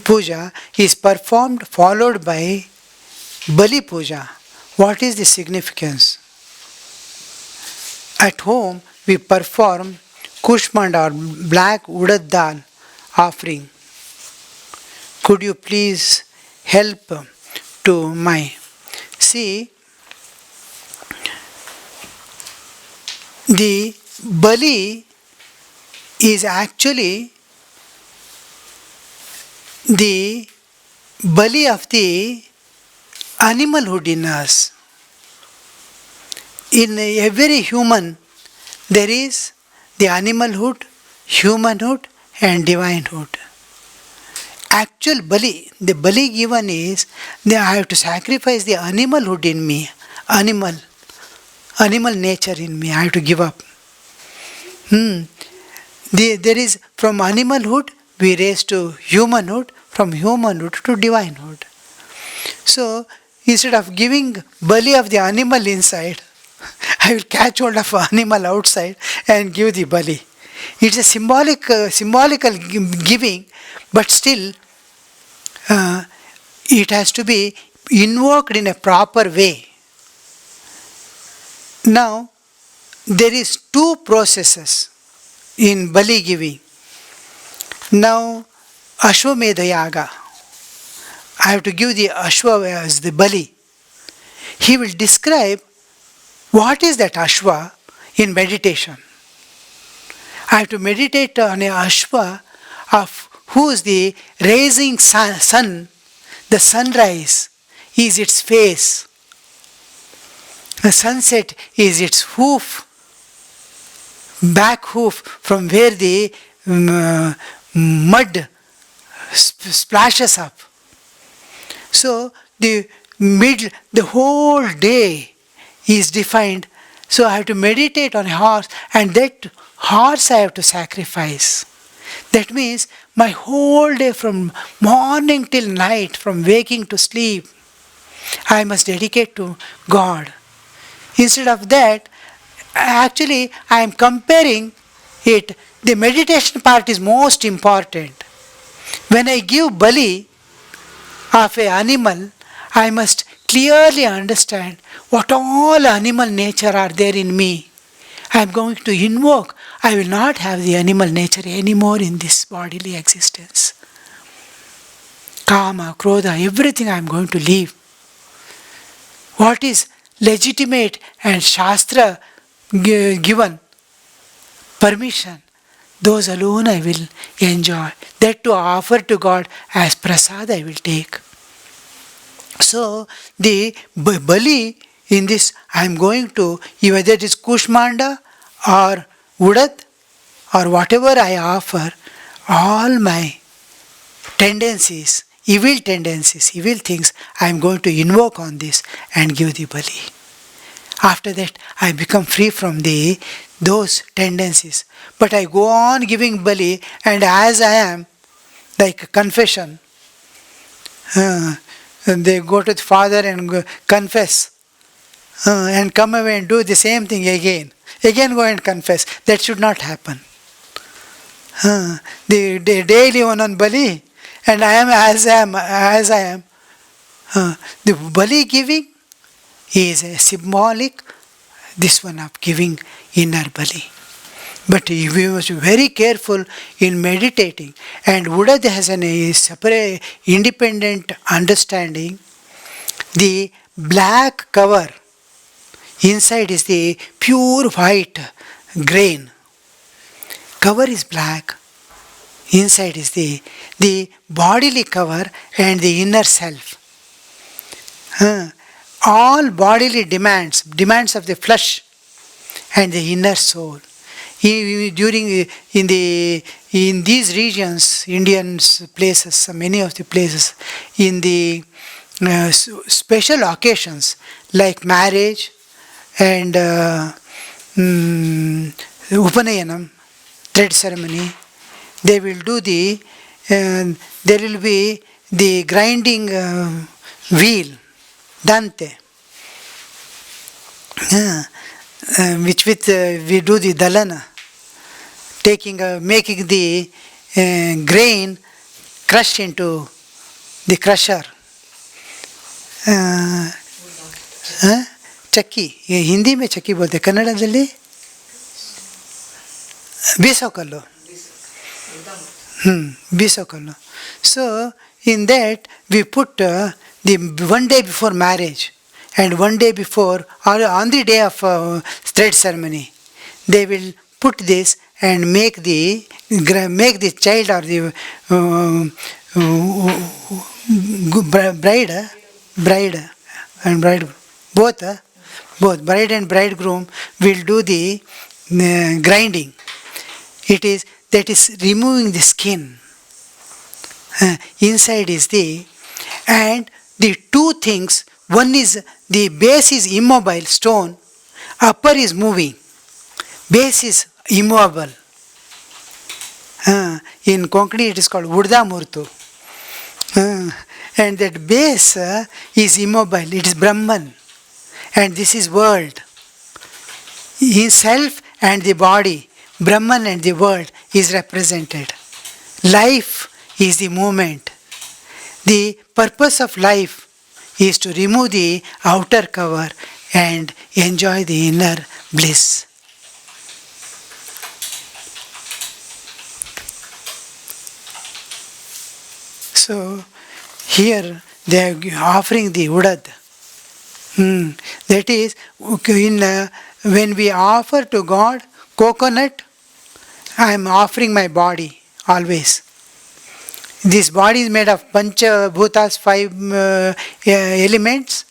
Puja is performed followed by Bali Puja. What is the significance? At home, we perform Kushmanda or black urad dal offering. Could you please help to my... See, the Bali is actually the Bali of the animalhood in us. In every human, there is the animalhood, humanhood, and divinehood. Actual Bali, the Bali given is that I have to sacrifice the animalhood in me, animal nature in me, I have to give up. There is from animalhood we raise to humanhood, from humanhood to divinehood. So instead of giving Bali of the animal inside, I will catch hold of an animal outside and give the Bali. It's a symbolical giving, but still it has to be invoked in a proper way. Now, there is two processes in Bali giving. Now, Ashwamedha Yaga, I have to give the Ashwa as the Bali. He will describe what is that Ashwa in meditation. I have to meditate on a Ashwa of who is the rising sun, the sunrise is its face. The sunset is its hoof, back hoof from where the mud splashes up. So the whole day is defined. So I have to meditate on a horse, and that horse I have to sacrifice. That means my whole day from morning till night, from waking to sleep, I must dedicate to God. Instead of that, actually I am comparing it. The meditation part is most important. When I give Bali of an animal, I must clearly understand what all animal nature are there in me. I am going to invoke. I will not have the animal nature anymore in this bodily existence. Kama, Krodha, everything I am going to leave. What is legitimate and Shastra given permission, those alone I will enjoy. That to offer to God as prasad I will take. So the Bali in this I am going to, whether it is Kushmanda or Udad or whatever I offer, all my tendencies, evil things, I am going to invoke on this and give the Bali. After that, I become free from those tendencies. But I go on giving Bali, and as I am, like confession, they go to the father and confess, and come away and do the same thing again. Again go and confess. That should not happen. The daily one on Bali, and I am as I am. The Bali giving is a symbolic, this one of giving inner Bali. But we must be very careful in meditating. And Udad has a separate, independent understanding. The black cover, inside is the pure white grain. Cover is black. Inside is the bodily cover and the inner self. All bodily demands of the flesh and the inner soul. In these regions, Indian places, many of the places, in the special occasions like marriage and Upanayanam, thread ceremony, they will do there will be the grinding wheel, dante, which with we do the dalana, making the grain crushed into the crusher. चक्की, ये हिंदी में चक्की बोलते, कन्नड़ದಲ್ಲಿ ಬೀಸೋಕಲ್ಲು, ಬೀಸೋಕಲ್ಲು. So in that we put the one day before marriage and one day before, or on the day of thread ceremony, they will put this and make the child or the bride and bridegroom, both bride and bridegroom will do the grinding. That is removing the skin. Inside is and the two things, one is the base is immobile, stone, upper is moving, base is immovable. In Konkani it is called Urda Murtu. And that base is immobile, it is Brahman, and this is world. In self and the body, Brahman and the world is represented. Life is the movement. The purpose of life is to remove the outer cover and enjoy the inner bliss. So here they are offering the udad. That is, when we offer to God coconut, I am offering my body always. This body is made of Pancha Bhutas, 5 elements.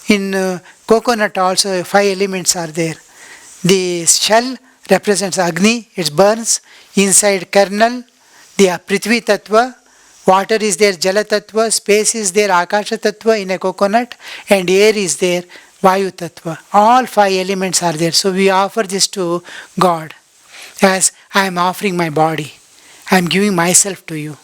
In coconut also 5 elements are there. The shell represents Agni, it burns. Inside kernel, the Prithvi Tattva. Water is there, Jala Tattva. Space is there, Akasha Tattva in a coconut. And air is there, Vayu Tattva. All 5 elements are there. So we offer this to God as I am offering my body. I am giving myself to you.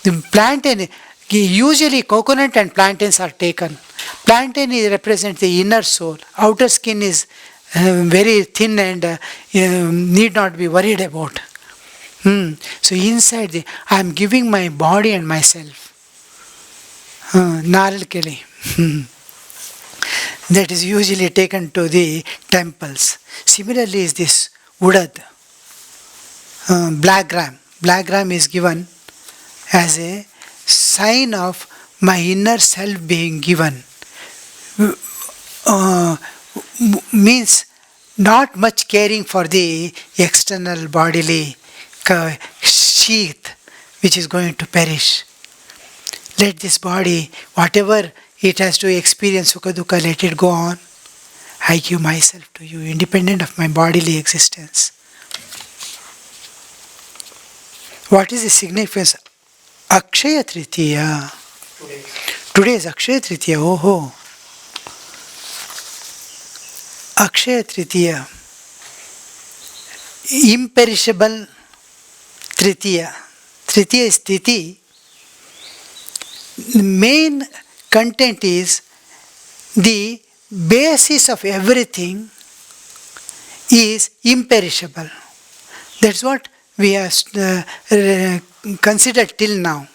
The plantain, usually coconut and plantains are taken. Plantain represents the inner soul. Outer skin is very thin and need not be worried about. So inside I am giving my body and myself. Naral Keli. That is usually taken to the temples. Similarly is this Udad. Black gram. Black gram is given as a sign of my inner self being given. Means not much caring for the external bodily sheath which is going to perish. Let this body, whatever it has to experience Sukha Dukha, let it go on. I give myself to you, independent of my bodily existence. What is the significance? Akshaya Tritiya. Today is Akshaya Tritiya. Oh. Akshaya Tritiya. Imperishable Tritiya. Tritiya is Titi. The main content is the basis of everything is imperishable. That's what we have considered till now.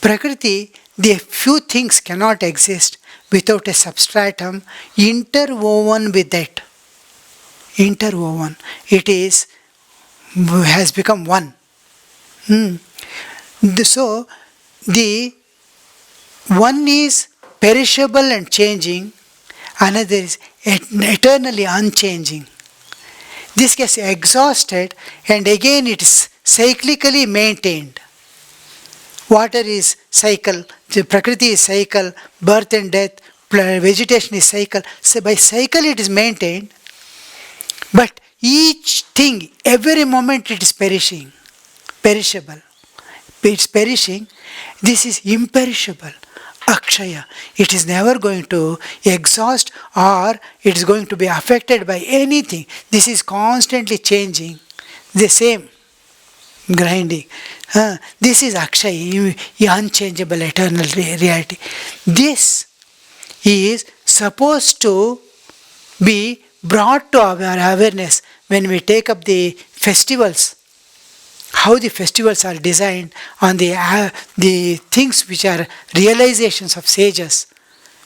Prakriti, the few things cannot exist without a substratum interwoven with it. Interwoven. It has become one. So, the one is perishable and changing, another is eternally unchanging. This gets exhausted and again it is cyclically maintained. Water is cycle, the Prakriti is cycle, birth and death, vegetation is cycle. So by cycle it is maintained, but each thing, every moment it is perishable. It's perishing. This is imperishable, Akshaya. It is never going to exhaust or it is going to be affected by anything. This is constantly changing. The same grinding. This is Akshaya, unchangeable eternal reality. This is supposed to be brought to our awareness when we take up the festivals. How the festivals are designed on the things which are realizations of sages.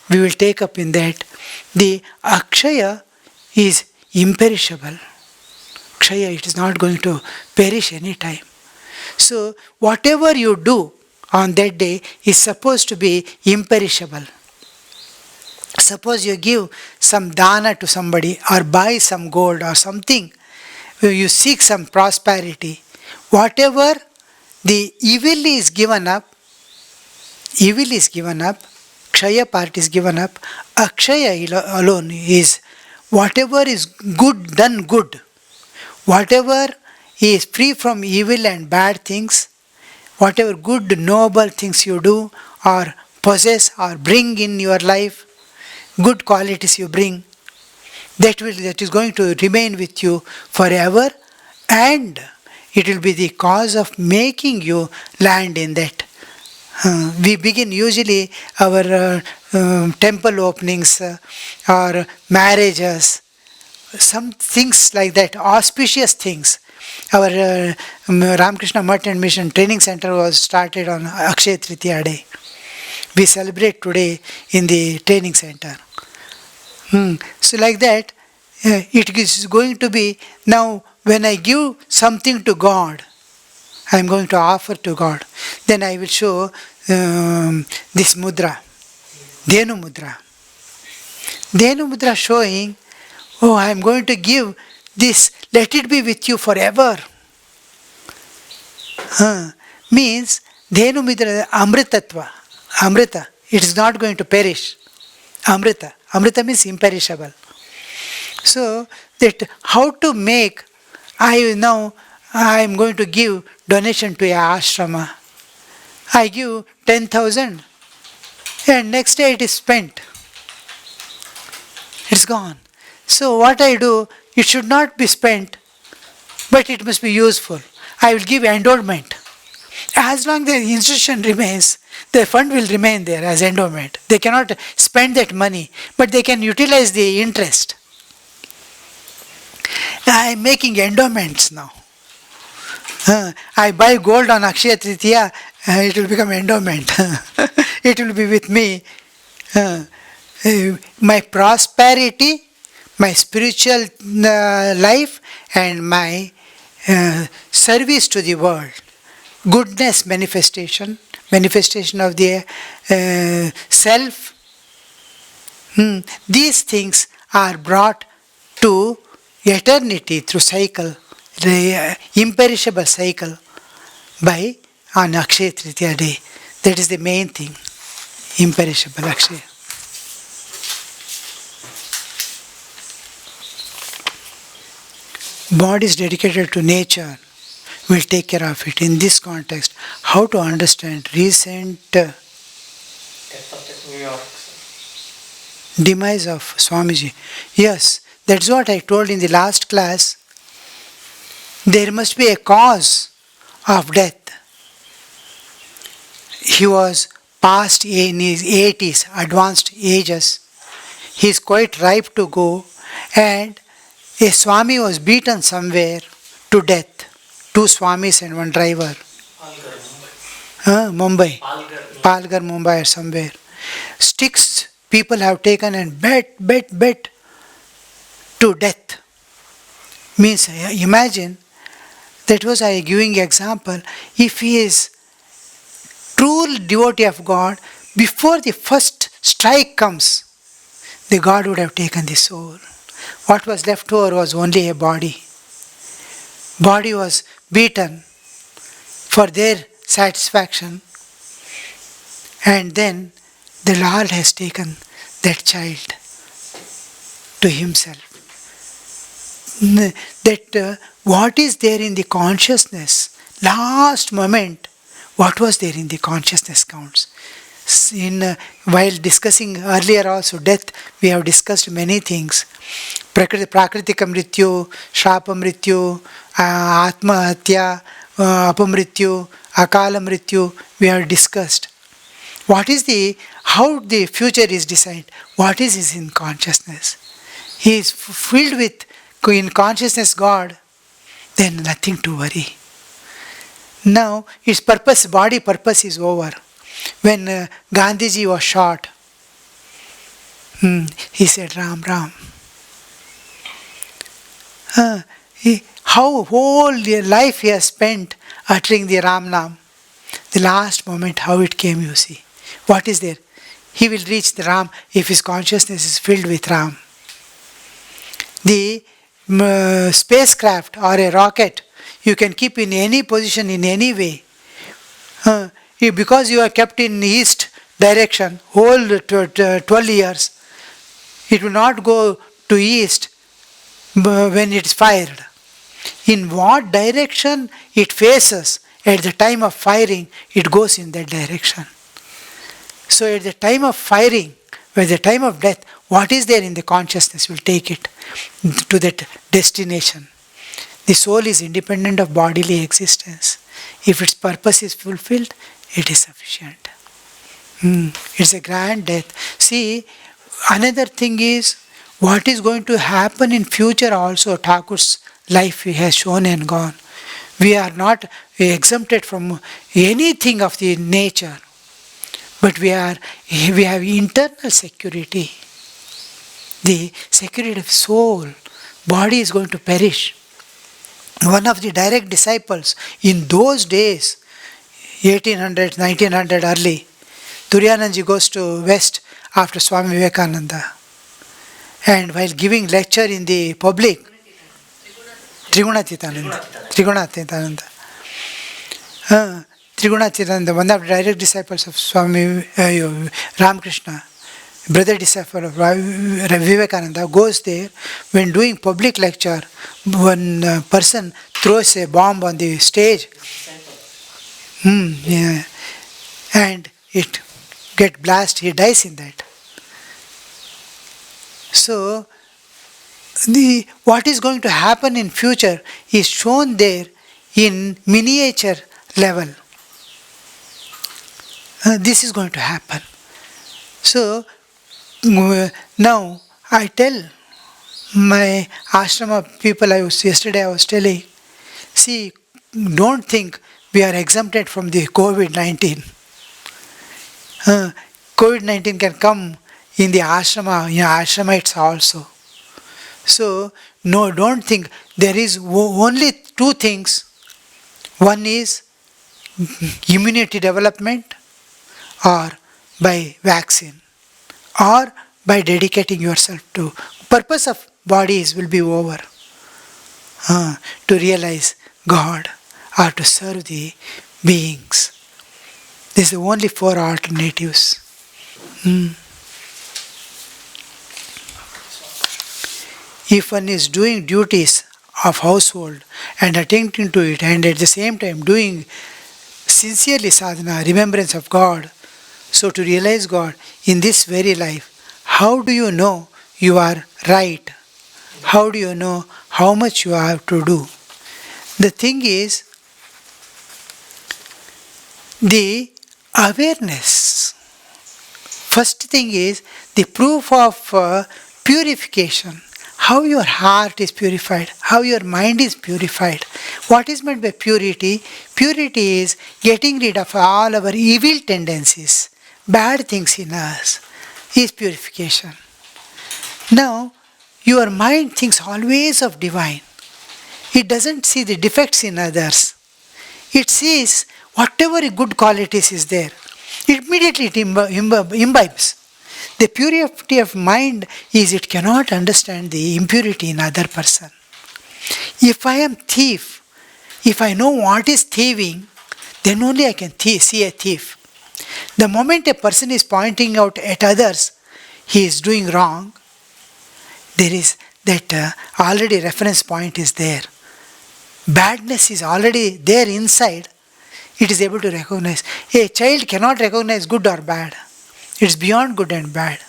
We will take up in that. The Akshaya is imperishable. Akshaya, it is not going to perish any time. So whatever you do on that day is supposed to be imperishable. Suppose you give some dana to somebody or buy some gold or something, you seek some prosperity. Whatever the evil is given up, Kshaya part is given up, Akshaya alone is whatever is good, done good, whatever is free from evil and bad things, whatever good, noble things you do or possess or bring in your life, good qualities you bring, that is going to remain with you forever, and it will be the cause of making you land in that. We begin usually our temple openings or marriages, some things like that, auspicious things. Our Ramakrishna Mutt and Mission Training Center was started on Akshaya Tritiya Day. We celebrate today in the training center. So like that, it is going to be, now when I give something to God, I am going to offer to God, then I will show this mudra, Dhenu mudra. Dhenu mudra showing, oh, I am going to give this, let it be with you forever. Means, Dhenu mudra, amritatva, amrita, it is not going to perish. Amrita, amrita means imperishable. So, that how to make, I am going to give donation to a ashrama. I give 10,000 and next day it is spent. It's gone. So what I do, it should not be spent, but it must be useful. I will give endowment. As long as the institution remains, the fund will remain there as endowment. They cannot spend that money, but they can utilize the interest. I am making endowments now. I buy gold on Akshaya Tritiya, it will become endowment. It will be with me. My prosperity, my spiritual life, and my service to the world. Goodness manifestation of the self. These things are brought to eternity through cycle, the imperishable cycle, by on Akshaya Tritiya day. That is the main thing, imperishable Akshaya. Body is dedicated to nature. We'll take care of it. In this context, how to understand recent New York. demise of Swamiji. Yes, that's what I told in the last class. There must be a cause of death. He was past in his 80s, advanced ages. He is quite ripe to go, and a Swami was beaten somewhere to death. 2 Swamis and 1 driver. Mumbai. Palghar, Mumbai or somewhere. Sticks people have taken and bet to death. Means, imagine, that was I giving example, if he is true devotee of God, before the first strike comes, the God would have taken the soul. What was left over was only a body. Body was beaten for their satisfaction, and then the Lord has taken that child to himself. That what is there in the consciousness, last moment, what was there in the consciousness counts. While discussing earlier also death, we have discussed many things. Prakritika mrityu, Shapa mrityu, Atma hatya, Apamrityu, Akala mrityu, we have discussed. How the future is designed? What is in consciousness? He is filled with, in consciousness, God, then nothing to worry. Now, its purpose, body purpose is over. When Gandhiji was shot, he said, Ram, Ram. How whole life he has spent uttering the Ram Nam. The last moment, how it came, you see. What is there? He will reach the Ram if his consciousness is filled with Ram. The spacecraft or a rocket, you can keep in any position, in any way. Because you are kept in east direction, whole 12 years, it will not go to east when it is fired. In what direction it faces at the time of firing, it goes in that direction. So at the time of firing, at the time of death, what is there in the consciousness will take it to that destination. The soul is independent of bodily existence. If its purpose is fulfilled, it is sufficient. It's a grand death. See, another thing is, what is going to happen in future also, Thakur's life he has shown and gone. We are not exempted from anything of the nature, but we have internal security. The security of soul, body is going to perish. One of the direct disciples in those days, 1800, 1900 early, Turyananji goes to West after Swami Vivekananda. And while giving lecture in the public, Trigunatitananda, one of the direct disciples of Swami Ramakrishna, brother disciple of Vivekananda, goes there. When doing public lecture, one person throws a bomb on the stage, and it gets blast. He dies in that. So, what is going to happen in future is shown there in miniature level. This is going to happen. So, now I tell my ashrama people, yesterday I was telling, see, don't think we are exempted from the COVID-19. COVID-19 can come in the ashrama, ashramites also. So, no, don't think. There is only two things. One is immunity development, or by vaccine, or by dedicating yourself to purpose of bodies will be over, to realize God or to serve the beings. These are the only four alternatives. If one is doing duties of household and attending to it, and at the same time doing sincerely sadhana, remembrance of God, so to realize God in this very life, how do you know you are right? How do you know how much you have to do? The thing is, the awareness. First thing is the proof of purification. How your heart is purified, how your mind is purified. What is meant by purity? Purity is getting rid of all our evil tendencies, bad things in us, is purification. Now, your mind thinks always of divine. It doesn't see the defects in others. It sees whatever good qualities is there. Immediately it imbibes. The purity of mind is it cannot understand the impurity in other person. If I am thief, if I know what is thieving, then only I can see a thief. The moment a person is pointing out at others, he is doing wrong, there is that already reference point is there. Badness is already there inside. it is able to recognize. A child cannot recognize good or bad. It's beyond good and bad.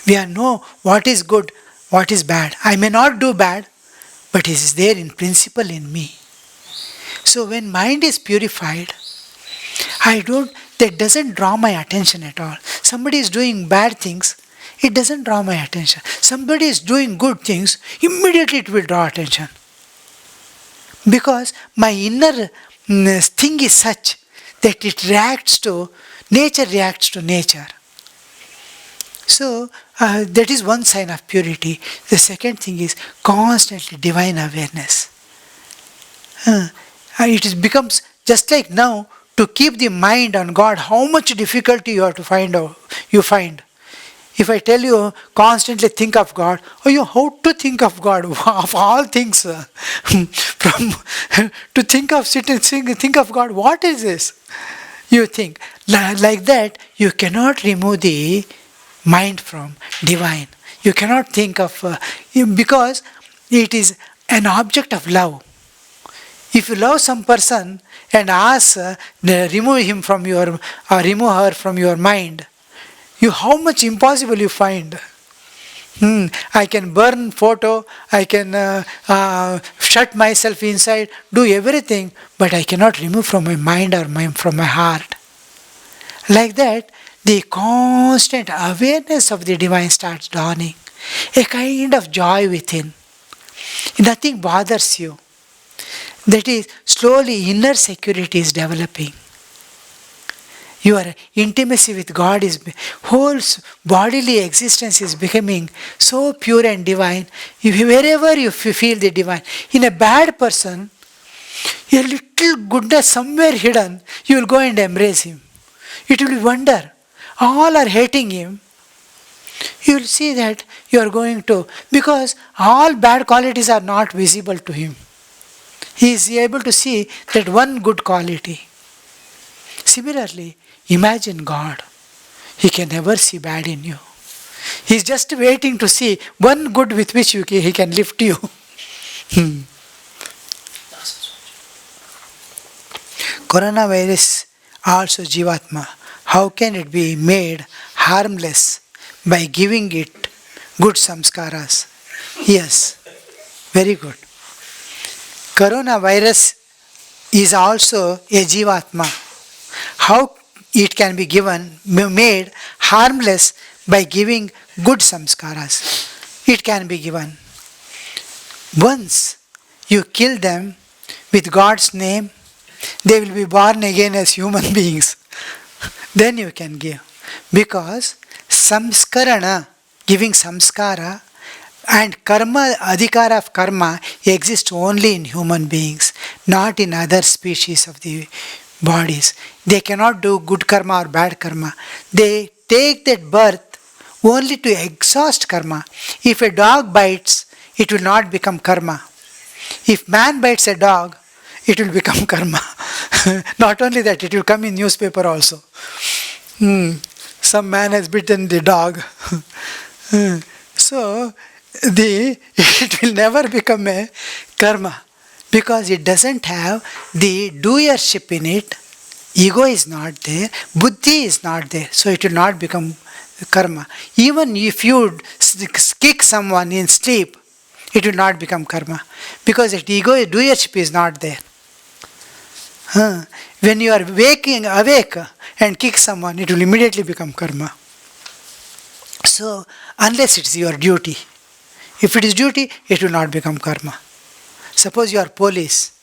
We know what is good, what is bad. I may not do bad, but it is there in principle in me. So when mind is purified, that doesn't draw my attention at all. Somebody is doing bad things, it doesn't draw my attention. Somebody is doing good things, immediately it will draw attention. Because my inner thing is such that nature reacts to nature. So that is one sign of purity. The second thing is constantly divine awareness. Becomes just like now, to keep the mind on God, how much difficulty you have to find. If I tell you constantly think of God, how to think of God? Of all things, from to think of sit and think of God, what is this? You think like that, you cannot remove the mind from divine. You cannot think of because it is an object of love. If you love some person and ask remove him from your or remove her from your mind, how much impossible you find. I can burn photo, I can shut myself inside, do everything, but I cannot remove from my mind or from my heart. Like that, the constant awareness of the divine starts dawning. A kind of joy within. Nothing bothers you. That is, slowly inner security is developing. Your intimacy with God whole bodily existence is becoming so pure and divine. Wherever you feel the divine. In a bad person, a little goodness somewhere hidden, you will go and embrace him. It will wonder. All are hating him. You will see that you are going to, because all bad qualities are not visible to him. He is able to see that one good quality. Similarly, imagine God. He can never see bad in you. He is just waiting to see one good with which he can lift you. Coronavirus also Jivatma. How can it be made harmless by giving it good samskaras? Yes, very good. Coronavirus is also a Jivatma. How it can be made harmless by giving good samskaras? It can be given. Once you kill them with God's name, they will be born again as human beings. Then you can give. Because samskarana, giving samskara, and karma, adhikara of karma exists only in human beings, not in other species of the bodies. They cannot do good karma or bad karma. They take that birth only to exhaust karma. If a dog bites, it will not become karma. If man bites a dog, it will become karma. Not only that, it will come in newspaper also. Some man has bitten the dog. So, it will never become a karma because it doesn't have the doership in it. Ego is not there, buddhi is not there, so it will not become karma. Even if you kick someone in sleep, it will not become karma because that ego doership is not there. When you are awake and kick someone, it will immediately become karma. So, unless it is your duty. If it is duty, it will not become karma. Suppose you are police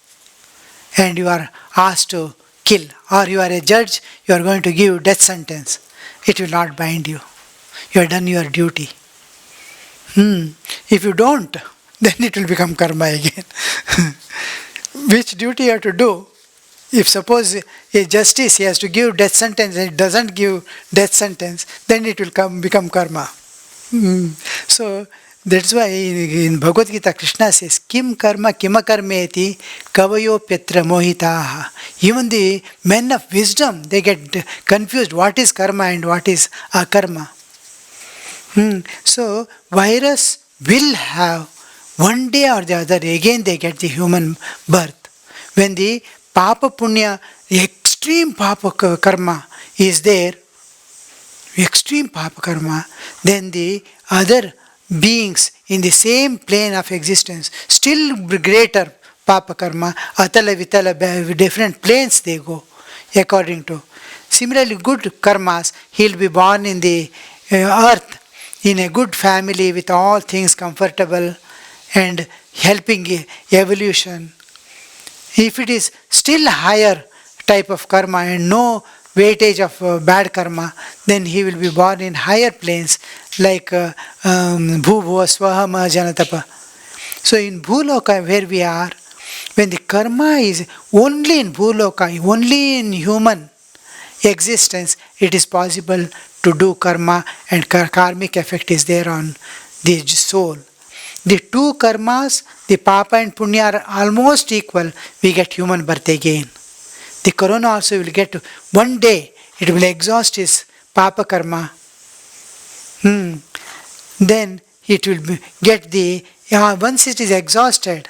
and you are asked to kill, or you are a judge, you are going to give death sentence. It will not bind you. You have done your duty. If you don't, then it will become karma again. Which duty you have to do? If suppose a justice, he has to give death sentence and it doesn't give death sentence, then it will become karma. So that's why in Bhagavad Gita Krishna says, Kim karma kima karmeti kavayo petra mohitaha. Even the men of wisdom, they get confused what is karma and what is akarma. So virus will have one day or the other, again they get the human birth. When the Papa Punya extreme papa karma is there, extreme papa karma, then the other beings in the same plane of existence, still greater papa karma, atala vitala, different planes they go according to. Similarly, good karmas, he'll be born in the earth in a good family with all things comfortable and helping evolution. If it is still higher type of karma and no weightage of bad karma, then he will be born in higher planes like Bhubhuva Swahama Janatapa. So in Bhuloka where we are, when the karma is only in Bhuloka, only in human existence, it is possible to do karma and karmic effect is there on the soul. The two karmas, the papa and punya are almost equal, we get human birth again. The corona also will get, one day it will exhaust his papa karma. Then it will get the, once it is exhausted,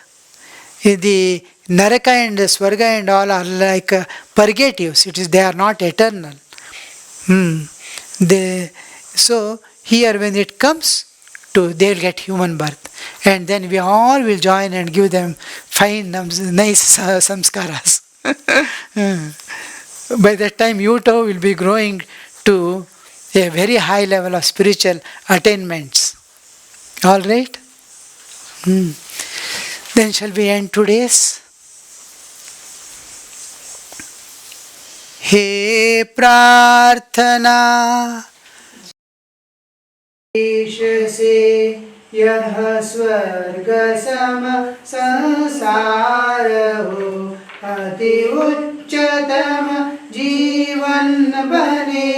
the Naraka and Swarga and all are like purgatives. They are not eternal. So here when it comes to, they will get human birth. And then we all will join and give them fine, nice samskaras. By that time you too will be growing to a very high level of spiritual attainments. All right? Then shall we end today's? हे प्रार्थना ईश से यह स्वर्ग सम संसार हो, अति उच्चतम जीवन बने,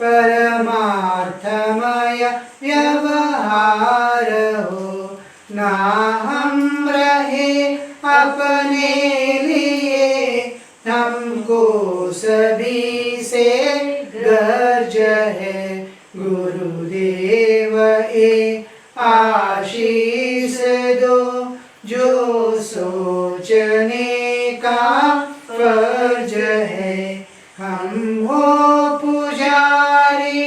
परमार्थमय व्यवहार हो, ना हम रहे अपने लिए, हमको सभी से गर्ज है, गुरुदेव ए आशीष दो, जो सोचने का फर्ज है, हम हो पुजारी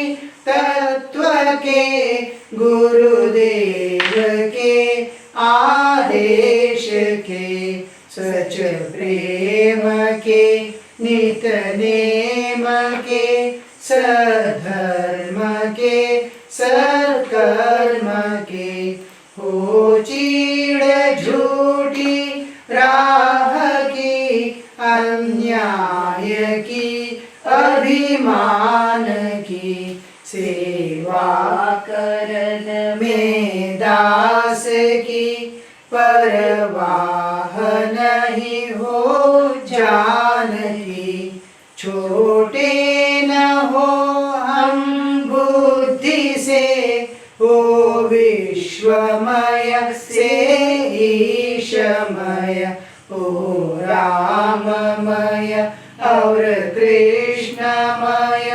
तत्व के, गुरुदेव के आदेश के, सच प्रेम के, नित नेम के, सधर्म के, सत्कर्म के, हो चीड़ झूठी राह की, अन्याय की, अभिमान की, सेवा करन में दास की, परवाह नहीं हो जान की, छोटे न हो हम बुद्धि से, हो विश्वमय से ईशमय, हो राममय और कृष्णमय,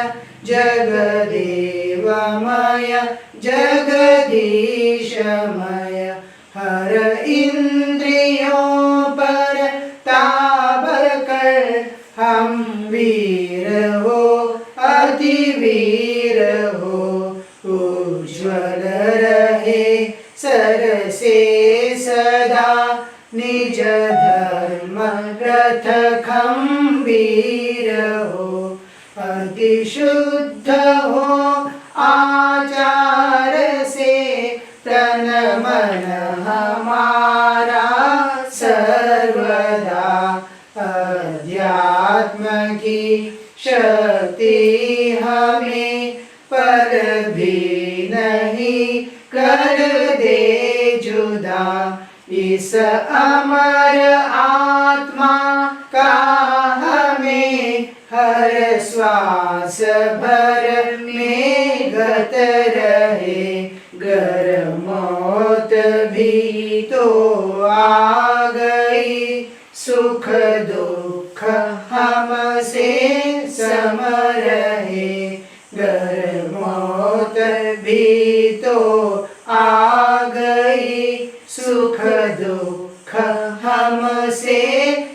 जगदेवमय जगदीशमय, हर इंद्रियों पर ताब कर, हम वीर हो अति वीर हो, उज्ज्वल रहे सर से सदा, निज धर्म रथ खंबीर हो, अति शुद्ध हो आचार से, तन मन हमारा सर्वदा, अध्यात्म की शक्ति हमें पर भी नहीं कर दे जुदा, इस अमर आत्मा का हमें हर श्वास भर में गत रहे, गर मौत भी तो आ गई, सुख दुख हमसे सम रहे, गर मौत भी तो आ गई, सुख दुख हमसे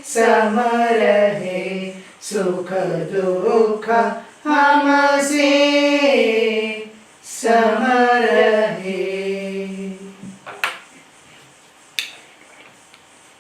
सम रहे, सुख दुःख हमसे सम